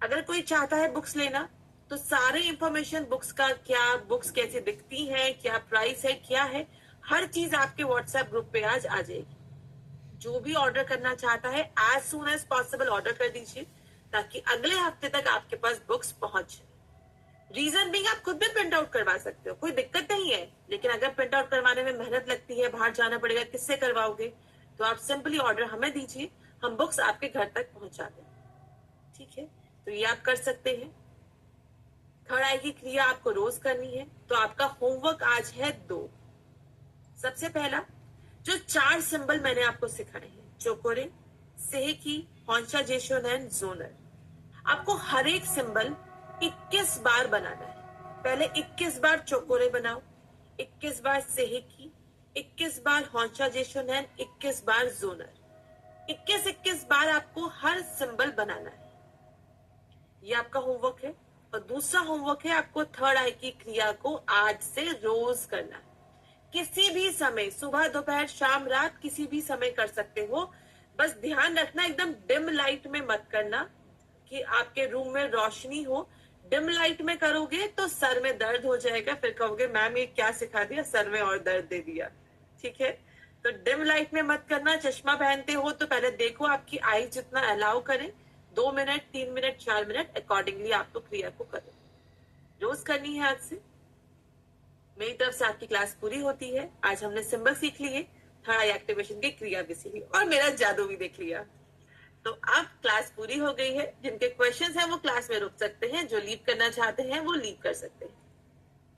अगर कोई चाहता है बुक्स लेना तो सारे इंफॉर्मेशन बुक्स का, क्या बुक्स कैसे दिखती हैं, क्या प्राइस है, क्या है, हर चीज आपके व्हाट्सएप ग्रुप पे आज आ जाएगी। जो भी ऑर्डर करना चाहता है as soon as possible order कर दीजिए, ताकि अगले हफ्ते तक आपके पास बुक्स पहुंच जाए। रीजन भी आप खुद भी प्रिंट आउट करवा सकते हो, कोई दिक्कत नहीं है, लेकिन अगर प्रिंट आउट करवाने में मेहनत लगती है, बाहर जाना पड़ेगा, किससे करवाओगे, तो आप सिंपली ऑर्डर हमें दीजिए, हम बुक्स आपके घर तक पहुंचा दें। ठीक है, तो ये आप कर सकते हैं। थर्ड आई की क्रिया आपको रोज करनी है, तो आपका होमवर्क आज है 2। सबसे पहला, जो 4 सिंबल मैंने आपको सिखाए हैं, चोकोरे, सेहेकी, हॉन्शा जेशोनैन, जोनर, आपको हर एक सिंबल 21 बार बनाना है। पहले 21 बार चोकोरे बनाओ, 21 बार सेहेकी, 21 बार हॉन्शा जेशोनैन, 21 बार जोनर, 21 बार आपको हर सिंबल बनाना है। ये आपका होमवर्क है। और दूसरा होमवर्क है आपको थर्ड आई की क्रिया को आज से रोज करना है, किसी भी समय, सुबह, दोपहर, शाम, रात, किसी भी समय कर सकते हो। बस ध्यान रखना एकदम डिम लाइट में मत करना, कि आपके रूम में रोशनी हो। डिम लाइट में करोगे तो सर में दर्द हो जाएगा, फिर कहोगे मैम ये क्या सिखा दिया, सर में और दर्द दे दिया। ठीक है, तो डिम लाइट में मत करना। चश्मा पहनते हो तो पहले देखो आपकी आई जितना अलाउ करे, 2 मिनट, 3 मिनट, 4 मिनट, अकॉर्डिंगली आप तो क्रिया को करो। रोज करनी है आज से। मेरी तरफ से आपकी क्लास पूरी होती है। आज हमने सिंबल सीख लिए, थर्ड आई एक्टिवेशन की क्रिया भी सीखी, और मेरा जादू भी देख लिया। तो अब क्लास पूरी हो गई है। जिनके क्वेश्चंस हैं वो क्लास में रुक सकते हैं, जो लीव करना चाहते हैं वो लीव कर सकते हैं।